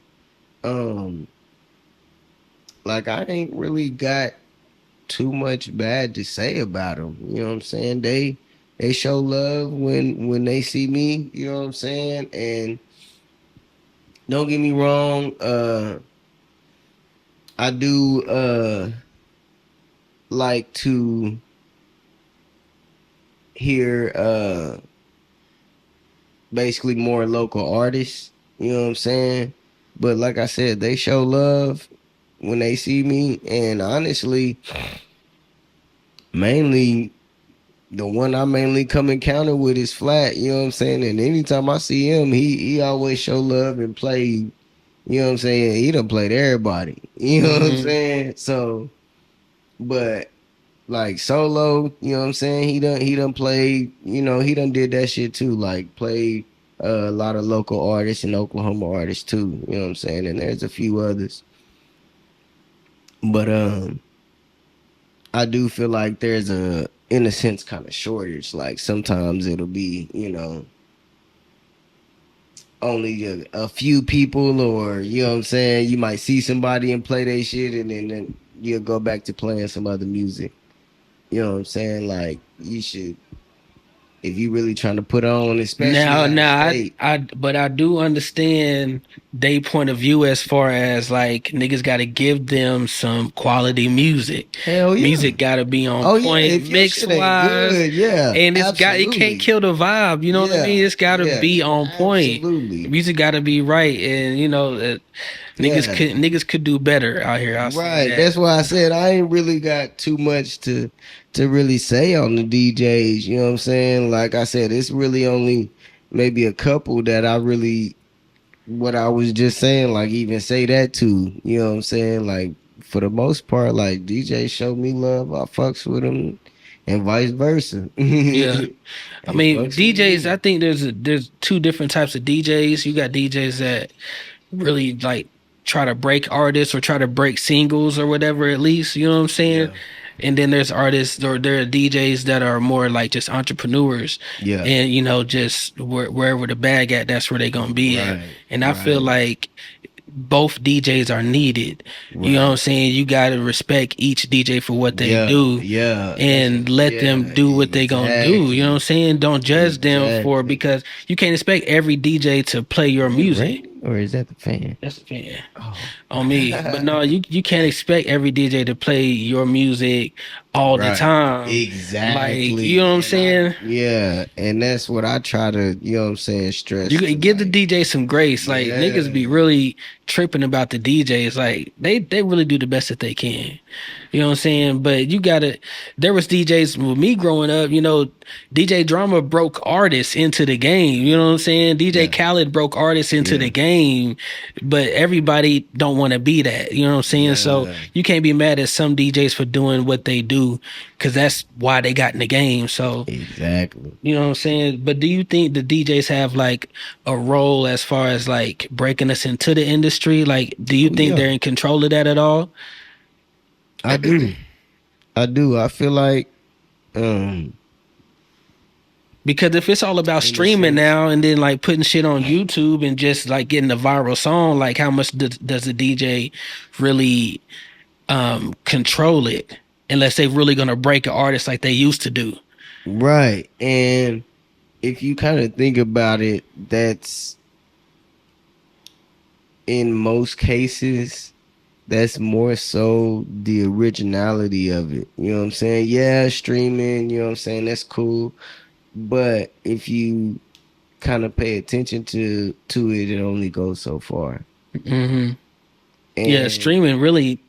S1: um, like I ain't really got too much bad to say about them. You know what I'm saying? They show love when they see me. You know what I'm saying? And don't get me wrong, I do like to hear basically more local artists. You know what I'm saying? But like I said, they show love when they see me, and honestly, mainly the one I mainly come encounter with is Flat. You know what I'm saying? And anytime I see him, he always show love and play. You know what I'm saying? He done played everybody. You know what I'm
S2: Hmm.
S1: saying? So, but like solo, you know what I'm saying? He done played. You know, he done did that shit too. Like played a lot of local artists and Oklahoma artists too. You know what I'm saying? And there's a few others, but I do feel like there's a, in a sense, kind of shortage. Like sometimes it'll be, only a few people, or you know what I'm saying. You might see somebody and play their shit, and then you'll go back to playing some other music. You know what I'm saying? Like you should, if you really trying to put on, especially
S2: Now,
S1: out of
S2: now,
S1: state.
S2: but I do understand they point of view as far as like niggas got to give them some quality music.
S1: Hell yeah.
S2: Music got to be on
S1: Oh yeah.
S2: point
S1: If your
S2: mix
S1: shit ain't
S2: wise,
S1: good, yeah,
S2: and it can't
S1: absolutely.
S2: kill the vibe. You know what I mean?
S1: Yeah,
S2: It's got to
S1: yeah,
S2: be on point.
S1: absolutely.
S2: Music got to be right, and
S1: Yeah.
S2: niggas could do better out here. I'll say
S1: Right.
S2: that.
S1: That's why I said I ain't really got too much to really say on the DJs. You know what I'm saying? Like I said, it's really only maybe a couple that I really, what I was just saying, like even say that to. You know what I'm saying? Like for the most part, like DJ show me love, I fucks with them, and vice versa.
S2: Yeah.
S1: They
S2: I mean,
S1: fucks with
S2: DJs.
S1: me.
S2: I think there's two different types of DJs. You got DJs that really like try to break artists or try to break singles or whatever. At least you know what I'm saying.
S1: Yeah.
S2: And then there's artists or there are DJs that are more like just entrepreneurs,
S1: Yeah.
S2: and just wherever the bag at, that's where they gonna be at.
S1: Right.
S2: And I feel
S1: Right.
S2: like both DJs are needed. You know what I'm
S1: Right.
S2: saying? You got to respect each DJ for what they
S1: Yeah.
S2: do
S1: Yeah. That's a,
S2: and let them
S1: yeah.
S2: do what they gonna do. You know what I'm
S1: Exactly.
S2: saying? Don't judge them for
S1: Exactly.
S2: because you can't expect every DJ to play your
S1: Is it
S2: music.
S1: raining or is that the fan?
S2: That's the fan
S1: Oh.
S2: on me. But no, you can't expect every DJ to play your music all the
S1: Right.
S2: time. Like, you know what
S1: Exactly.
S2: I'm
S1: And I,
S2: saying?
S1: yeah, and that's what I try to,
S2: You
S1: stress to
S2: could give the
S1: like,
S2: DJ some grace. Like niggas be
S1: yeah.
S2: really tripping about the DJs. Like they really do the best that they can. You know what I'm saying? But you gotta. There was DJs with me growing up. DJ Drama broke artists into the game. You know what I'm saying? DJ
S1: Yeah.
S2: Khaled broke artists into the
S1: Yeah.
S2: game. But everybody don't want to be that. You know what I'm saying? So
S1: Yeah.
S2: you can't be mad at some DJs for doing what they do because that's why they got in the game. So
S1: Exactly.
S2: you know what I'm saying? But do you think the DJs have like a role as far as like breaking us into the industry? Like, do you
S1: Oh
S2: think
S1: yeah.
S2: they're in control of that at all?
S1: I do. I do. I feel like um
S2: Because if it's all about
S1: in a
S2: streaming
S1: sense.
S2: now and then like putting shit on YouTube and just like getting a viral song, like how much does the DJ really control it? Unless they're really gonna break an artist like they used to do.
S1: Right. And if you kind of think about it, that's in most cases, that's more so the originality of it. You know what I'm saying? Yeah, streaming, you know what I'm saying? That's cool. But if you kind of pay attention to it, it only goes so far.
S2: Hmm. Yeah,
S1: and
S2: streaming really.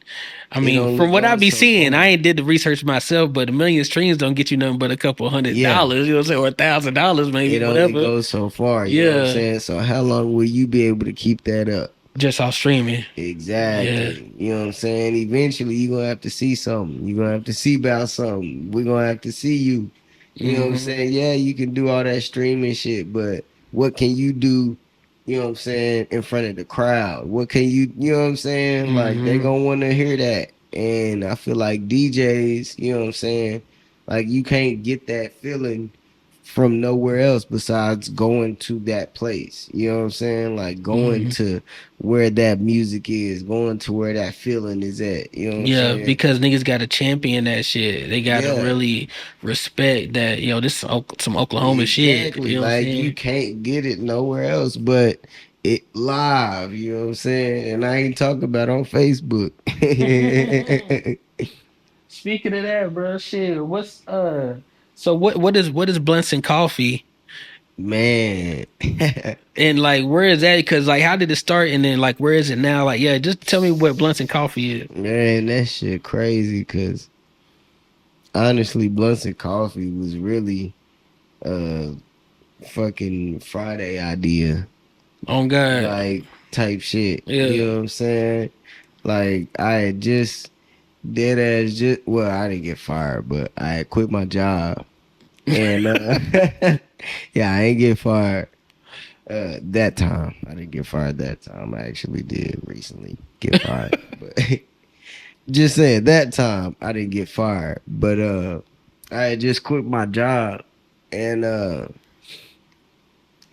S2: I
S1: it
S2: mean,
S1: only
S2: from what I
S1: goes
S2: be
S1: so
S2: seeing,
S1: far.
S2: I ain't did the research myself, but a million streams don't get you nothing but a couple
S1: Yeah,
S2: $100. You know what I'm saying, or $1,000 maybe,
S1: it only
S2: whatever.
S1: goes so far. You know what I'm
S2: Yeah,
S1: saying? So how long will you be able to keep that up?
S2: just off streaming. Yeah.
S1: Exactly. You know what I'm saying? Eventually, you're going to have to see something. You're going to have to see about something. We're going to have to see you. You know what I'm
S2: Hmm.
S1: saying? Yeah, you can do all that streaming shit, but what can you do, you know what I'm saying, in front of the crowd? What can you know what I'm saying? Like, they
S2: Hmm.
S1: going to want to hear that. And I feel like DJs, you know what I'm saying? Like, you can't get that feeling from nowhere else besides going to that place. You know what I'm saying? Like, going
S2: Hmm.
S1: to where that music is, going to where that feeling is at. You know what I'm
S2: Yeah,
S1: saying?
S2: because niggas got to champion that shit. They got to
S1: Yeah,
S2: really respect that. Yo, this is some Oklahoma shit.
S1: exactly.
S2: You know what I'm
S1: Like you
S2: saying?
S1: can't get it nowhere else but it live. You know what I'm saying? And I ain't talking about on Facebook.
S2: Speaking of that, bro, shit. So what is Blunts and Coffee?
S1: Man,
S2: And like, where is that? Because like, how did it start? And then like, where is it now? Like, yeah, just tell me what Blunts and Coffee is.
S1: man, that shit crazy. Cause honestly, Blunts and Coffee was really a fucking Friday idea,
S2: Oh God,
S1: like type shit. You
S2: yeah.
S1: know what I'm saying? Like I had just dead ass just well, I didn't get fired, but I had quit my job and yeah, I ain't get fired that time. I didn't get fired that time. I actually did recently get fired. But just saying that time I didn't get fired. But I had just quit my job and I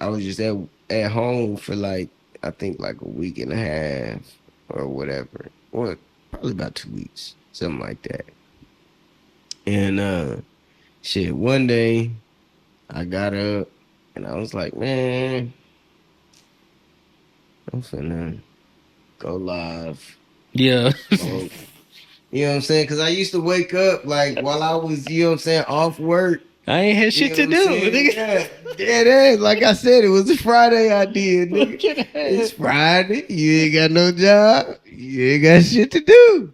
S1: was just at home for like I think like a week and a half or whatever. Or probably about 2 weeks. Something like that. And shit, one day I got up and I was like, man, I'm finna go live,
S2: Yeah.
S1: smoke. You know what I'm saying? Cause I used to wake up like while I was, you know what I'm saying, off work.
S2: I ain't had
S1: You
S2: shit
S1: know
S2: to
S1: what I'm
S2: do,
S1: saying?
S2: nigga.
S1: Yeah. Yeah, that is. Like I said, it was a Friday idea, nigga.
S2: Look at
S1: It's
S2: that.
S1: Friday. You ain't got no job. You ain't got shit to do.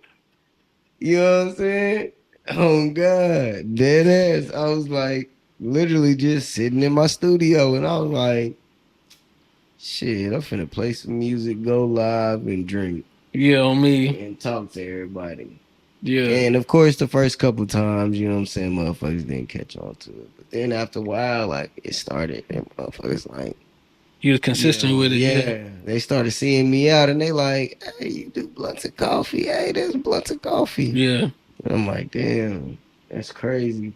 S1: You know what I'm saying? Oh God. Dead ass. I was like literally just sitting in my studio and I was like, shit, I'm finna play some music, go live, and drink
S2: Yeah, on me.
S1: and talk to everybody.
S2: Yeah.
S1: And of course, the first couple times, you know what I'm saying, motherfuckers didn't catch on to it. But then after a while, like it started, and motherfuckers like,
S2: He was consistent with it. Yeah.
S1: yeah, they started seeing me out, and they like, hey, you do blunts and coffee? Hey, there's blunts and coffee.
S2: Yeah.
S1: And I'm like, damn, that's crazy.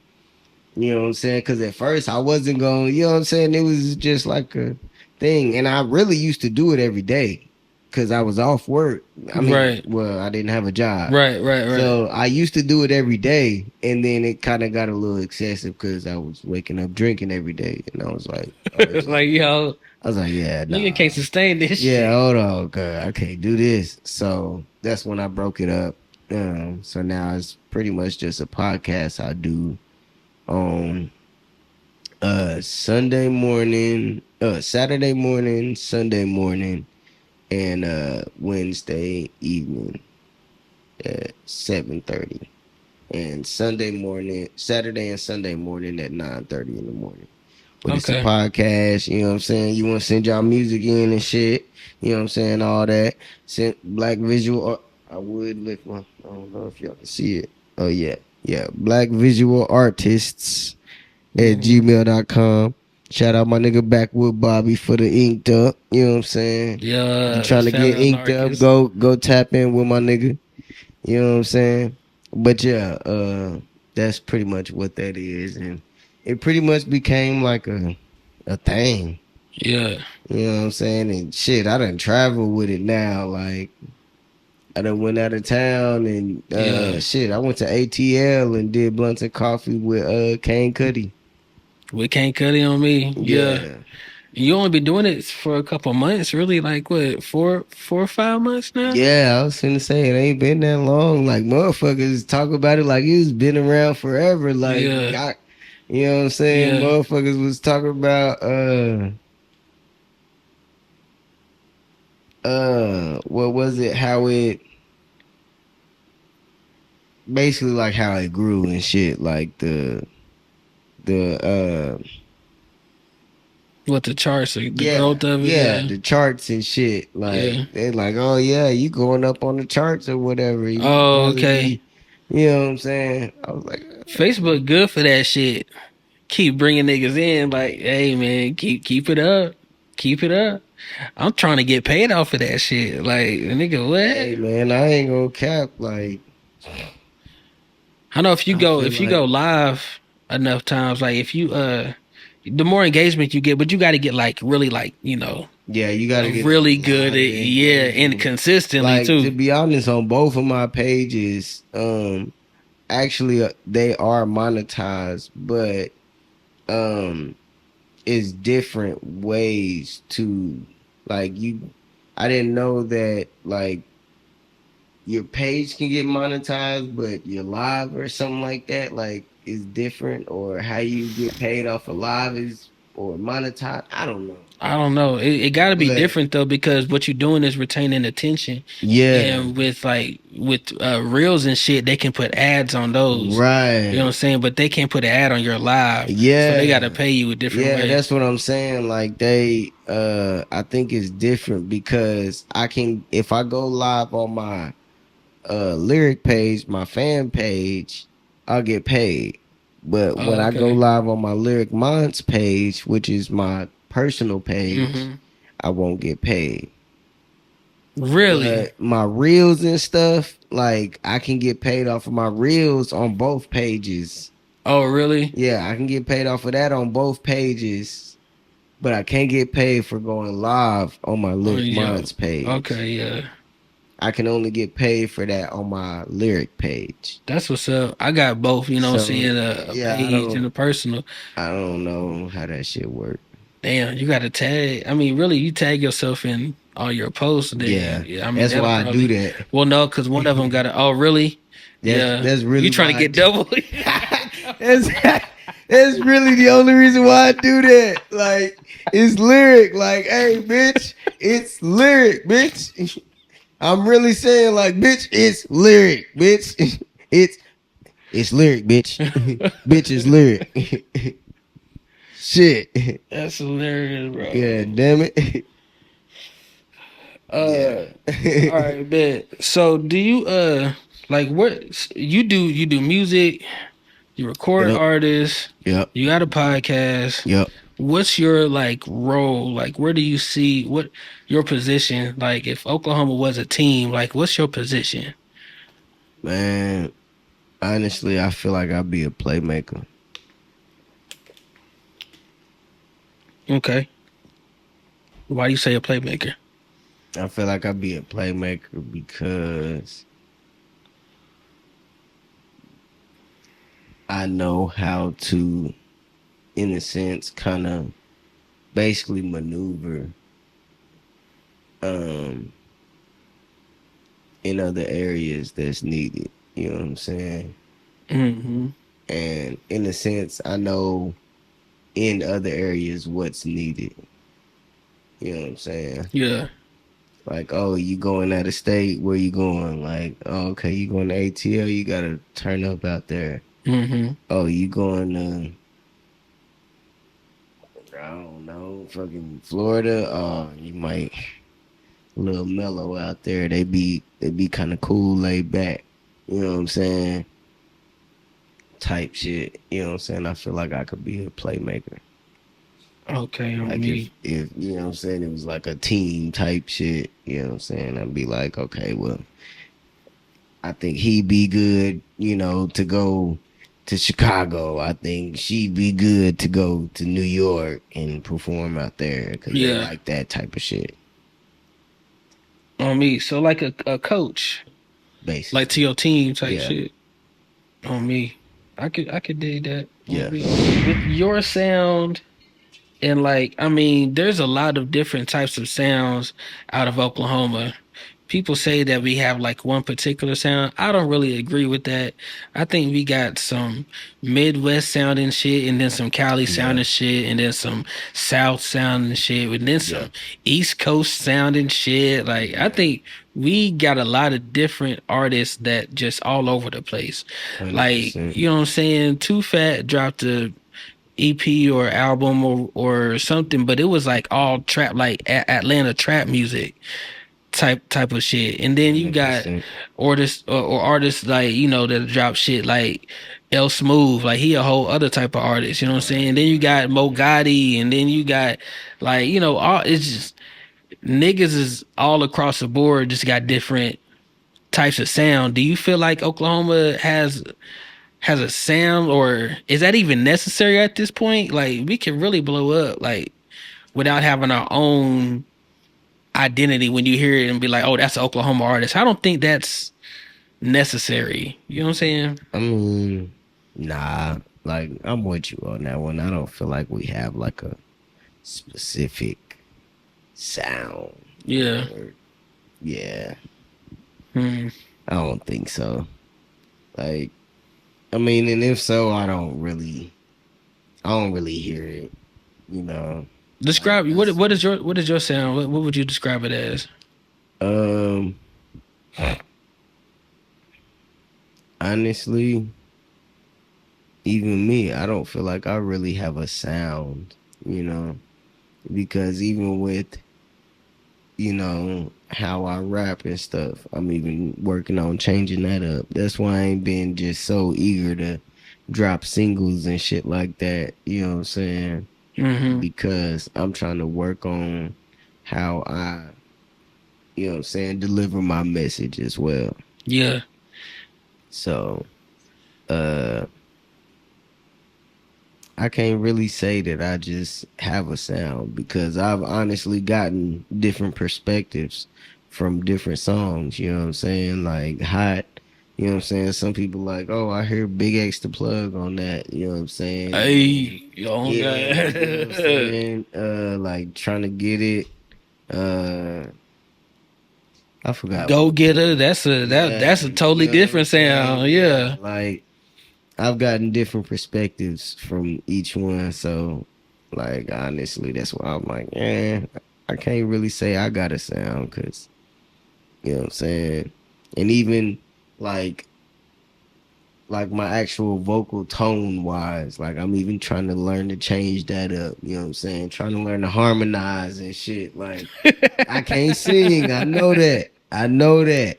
S1: You know what I'm saying? Because at first I wasn't going, you know what I'm saying? It was just like a thing. And I really used to do it every day because I was off work. I mean,
S2: Right.
S1: well, I didn't have a job.
S2: Right. Right. Right.
S1: So I used to do it every day. And then it kind of got a little excessive because I was waking up drinking every day. And I was like, oh, this is,
S2: Like, yo,
S1: I was like, yeah,
S2: nigga
S1: nah.
S2: can't sustain this
S1: Yeah,
S2: shit.
S1: hold on, God, I can't do this. So that's when I broke it up. So now it's pretty much just a podcast I do on Sunday morning, Saturday morning, Sunday morning, and Wednesday evening at 7:30. And Sunday morning, Saturday and Sunday morning at 9:30 in the morning. But it's a
S2: Okay.
S1: podcast, you know what I'm saying? You want to send y'all music in and shit, you know what I'm saying? All that. Send Black Visual Art. I would lift my, I don't know if y'all can see it. Oh, yeah. Yeah. Black Visual Artists at
S2: Hmm.
S1: gmail.com. Shout out my nigga Backwood Bobby for the inked up. You know what I'm saying? You
S2: Yeah.
S1: trying to
S2: Shout
S1: get
S2: out
S1: inked up,
S2: Narkiss.
S1: go tap in with my nigga. You know what I'm saying? But yeah, that's pretty much what that is. And it pretty much became like a thing.
S2: Yeah.
S1: You know what I'm saying? And shit, I done travel with it now. Like I done went out of town and
S2: Yeah.
S1: shit, I went to ATL and did blunts and coffee with Kane Cuddy.
S2: We can't cut it on me. Yeah.
S1: Yeah.
S2: You only been doing it for a couple months, really? Like what, 4 or 5 months now?
S1: Yeah, I was finna say it ain't been that long. Like motherfuckers talk about it like it's been around forever. Like
S2: Yeah.
S1: you know what I'm saying?
S2: Yeah.
S1: Motherfuckers was talking about what was it? How it basically like how it grew and shit, like the
S2: What the charts, the
S1: yeah,
S2: growth of it?
S1: yeah,
S2: Yeah,
S1: the charts and shit. Like
S2: yeah.
S1: they like, oh yeah, you going up on the charts or whatever. You
S2: Oh,
S1: probably
S2: okay.
S1: be, you know what I'm saying? I was like,
S2: Facebook good for that shit. Keep bringing niggas in. Like, hey man, keep it up, keep it up. I'm trying to get paid off of that shit. Like, nigga,
S1: hey
S2: what?
S1: man, I ain't gonna cap. Like,
S2: I know if you
S1: I
S2: go
S1: feel
S2: if you go
S1: like,
S2: live enough times, like if you the more engagement you get, but you got to get like really like
S1: yeah, you got to get
S2: really
S1: a
S2: good
S1: lot
S2: at,
S1: of
S2: yeah, and
S1: engagement.
S2: consistently
S1: Like to
S2: too.
S1: be honest, on both of my pages, actually they are monetized, but um it's different ways to like you. I didn't know that like your page can get monetized, but your live or something like that like is different, or how you get paid off a live is or monetized. I don't know,
S2: I don't know. It got to be
S1: but
S2: different though because what you're doing is retaining attention,
S1: yeah,
S2: and with reels and shit, they can put ads on those. You know what I'm
S1: right,
S2: saying? But they can't put an ad on your live, so they got to
S1: yeah.
S2: pay you a different
S1: Yeah,
S2: way.
S1: that's what I'm saying. Like they I think it's different because I can if I go live on my Lyric page, my fan page, I'll get paid. But when
S2: Oh,
S1: I go
S2: okay.
S1: live on my Lyric Minds page, which is my personal page,
S2: Hmm.
S1: I won't get paid.
S2: Really?
S1: But my reels and stuff, like I can get paid off of my reels on both pages.
S2: Oh, really?
S1: Yeah, I can get paid off of that on both pages, but I can't get paid for going live on my
S2: Oh,
S1: Lyric
S2: yeah.
S1: Minds page.
S2: Okay, yeah.
S1: I can only get paid for that on my Lyric page.
S2: That's what's up. I got both,
S1: So
S2: seeing a
S1: yeah,
S2: page and a personal.
S1: I don't know how that shit work.
S2: Damn, you got to tag. I mean, really, you tag yourself in all your posts, then
S1: Yeah,
S2: yeah, I mean,
S1: that's
S2: that'll
S1: why I do
S2: probably.
S1: that.
S2: Well, no, because one of them got to. Oh, really? Yeah,
S1: That's
S2: you
S1: really
S2: trying to
S1: why I
S2: get
S1: do.
S2: double?
S1: that's that's really the only reason why I do that. Like it's Lyric. Like, hey, bitch, it's Lyric, bitch. I'm really saying like, bitch, it's Lyric, bitch. It's it's Lyric, bitch. Bitch is Lyric. Shit.
S2: That's hilarious,
S1: Yeah,
S2: bro.
S1: damn it. Yeah.
S2: All right, bet. So, do you like what you do music? You record
S1: Yep.
S2: artists.
S1: Yep.
S2: You got a podcast.
S1: Yep.
S2: What's your like role? Like, where do you see what your position? Like, if Oklahoma was a team, like, what's your position?
S1: Man, honestly, I feel like I'd be a playmaker.
S2: Okay, why do you say a playmaker?
S1: I feel like I'd be a playmaker because I know how to, in a sense, kind of basically maneuver um in other areas that's needed. You know what I'm saying?
S2: Hmm.
S1: And in a sense, I know in other areas what's needed. You know what I'm saying?
S2: Yeah.
S1: Like, oh, you going out of state? Where you going? Like, oh, okay, you going to ATL? You gotta turn up out there.
S2: Hmm.
S1: Oh, you going to I don't know, fucking Florida? Oh, you might a little mellow out there. They be kind of cool, laid back. You know what I'm saying? Type shit. You know what I'm saying? I feel like I could be a playmaker.
S2: Okay, on
S1: Like
S2: me.
S1: if you know what I'm saying, it was like a team type shit. You know what I'm saying? I'd be like, okay, well, I think he'd be good, to go to Chicago. I think she'd be good to go to New York and perform out there because they
S2: Yeah,
S1: like that type of shit,
S2: on me. So like a coach, like to
S1: basically.
S2: your team type
S1: Yeah,
S2: shit. On me. I could dig that. On
S1: yeah,
S2: me. With your sound. And like, I mean, there's a lot of different types of sounds out of Oklahoma. people say that we have like one particular sound. I don't really agree with that. I think we got some Midwest sounding shit, and then some Cali
S1: Yeah,
S2: sounding shit, and then some South sounding shit, and then
S1: yeah,
S2: some East Coast sounding shit. Like I
S1: yeah,
S2: think we got a lot of different artists that just all over the place.
S1: hundred
S2: Like,
S1: percent.
S2: you know what I'm saying? Too Fat dropped a EP or album or something, but it was like all trap, like Atlanta trap music type of shit. And then you
S1: Hundred
S2: got
S1: percent.
S2: artists or artists like, you know, that drop shit like L Smooth, like he a whole other type of artist, you know what I'm saying?
S1: Right,
S2: Then you
S1: right,
S2: got Mo Gotti, and then you got like, you know, all it's just niggas is all across the board just got different types of sound. Do you feel like Oklahoma has a sound, or is that even necessary at this point? Like we can really blow up like without having our own identity when you hear it and be like, oh, that's an Oklahoma artist. I don't think that's necessary. You know what I'm saying?
S1: I mean, nah, like I'm with you on that one. I don't feel like we have like a specific sound
S2: Yeah.
S1: or yeah,
S2: Hmm.
S1: I don't think so. Like, I mean, and if so, I don't really hear it, you know. Like
S2: Describe
S1: that's
S2: what is your sound? What would you describe it as?
S1: um honestly, even me, I don't feel like I really have a sound, you know, because even with how I rap and stuff. I'm even working on changing that up. That's why I ain't been just so eager to drop singles and shit like that. You know what I'm saying?
S2: Hmm.
S1: Because I'm trying to work on how what I'm saying, deliver my message as well.
S2: Yeah.
S1: So, uh, I can't really say that I just have a sound because I've honestly gotten different perspectives from different songs, you know what I'm saying? Like Hot, you know what I'm saying? Some people like, oh, I hear Big X the Plug on that, you know what I'm saying? And then
S2: Hey, oh
S1: yeah, you know what I'm
S2: God.
S1: saying? Like Trying to Get It. Uh I forgot
S2: Go
S1: what
S2: Getter. That's a
S1: you
S2: totally
S1: know what I'm
S2: different
S1: saying?
S2: sound.
S1: Yeah,
S2: Yeah.
S1: like I've gotten different perspectives from each one, so like honestly, that's why I'm like, I can't really say I got a sound because you know what I'm saying, and even like like my actual vocal tone wise, like I'm even trying to learn to change that up. You know what I'm saying? Trying to learn to harmonize and shit. Like I can't sing, I know that,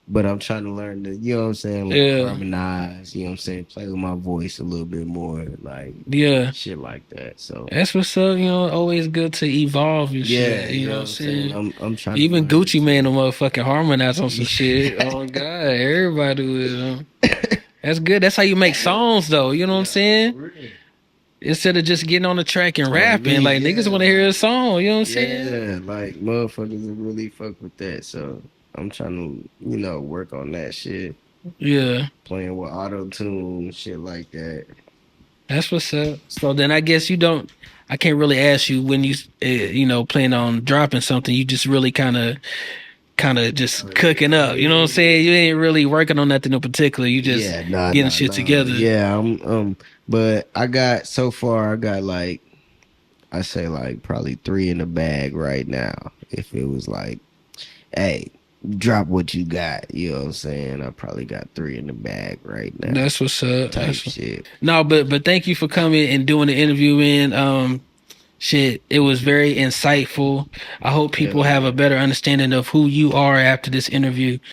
S1: but I'm trying to learn to, you know what I'm saying, like
S2: Yeah.
S1: harmonize, you know what I'm saying, play with my voice a little bit more, like
S2: Yeah.
S1: shit like that. So
S2: That's what's up, you know, always good to evolve and
S1: yeah,
S2: shit, you
S1: you
S2: know
S1: know
S2: what I'm
S1: what I'm saying.
S2: saying?
S1: I'm trying to
S2: Even
S1: learn
S2: Gucci Mane
S1: to
S2: will motherfucking harmonize on some shit.
S1: yeah.
S2: Oh God, everybody will. That's good. That's how you make songs though, you know what I'm
S1: Yeah, for
S2: saying?
S1: real.
S2: Instead of just getting on the track and
S1: On me,
S2: rapping, like niggas
S1: yeah,
S2: want to hear a
S1: like
S2: song, you know what I'm saying?
S1: yeah, like motherfuckers will really fuck with that. So I'm trying to, work on that shit.
S2: Yeah.
S1: Playing with auto tune, shit like that.
S2: That's what's up. So then I guess you don't. I can't really ask you when you know, plan on dropping something. You just really kind of just cooking up. You know what I'm saying? You ain't really working on nothing in particular. You just
S1: Yeah, nah,
S2: getting
S1: nah,
S2: shit
S1: nah.
S2: together.
S1: Yeah, but I got so far I got like I say like probably three in the bag right now. If it was like, hey, drop what you got, you know what I'm saying? I probably got three in the bag right now.
S2: That's what's up.
S1: Type shit.
S2: No, but thank you for coming and doing the interview, man. Shit, it was very insightful. I hope people
S1: Hell
S2: have a
S1: yeah.
S2: better understanding of who you are after this interview.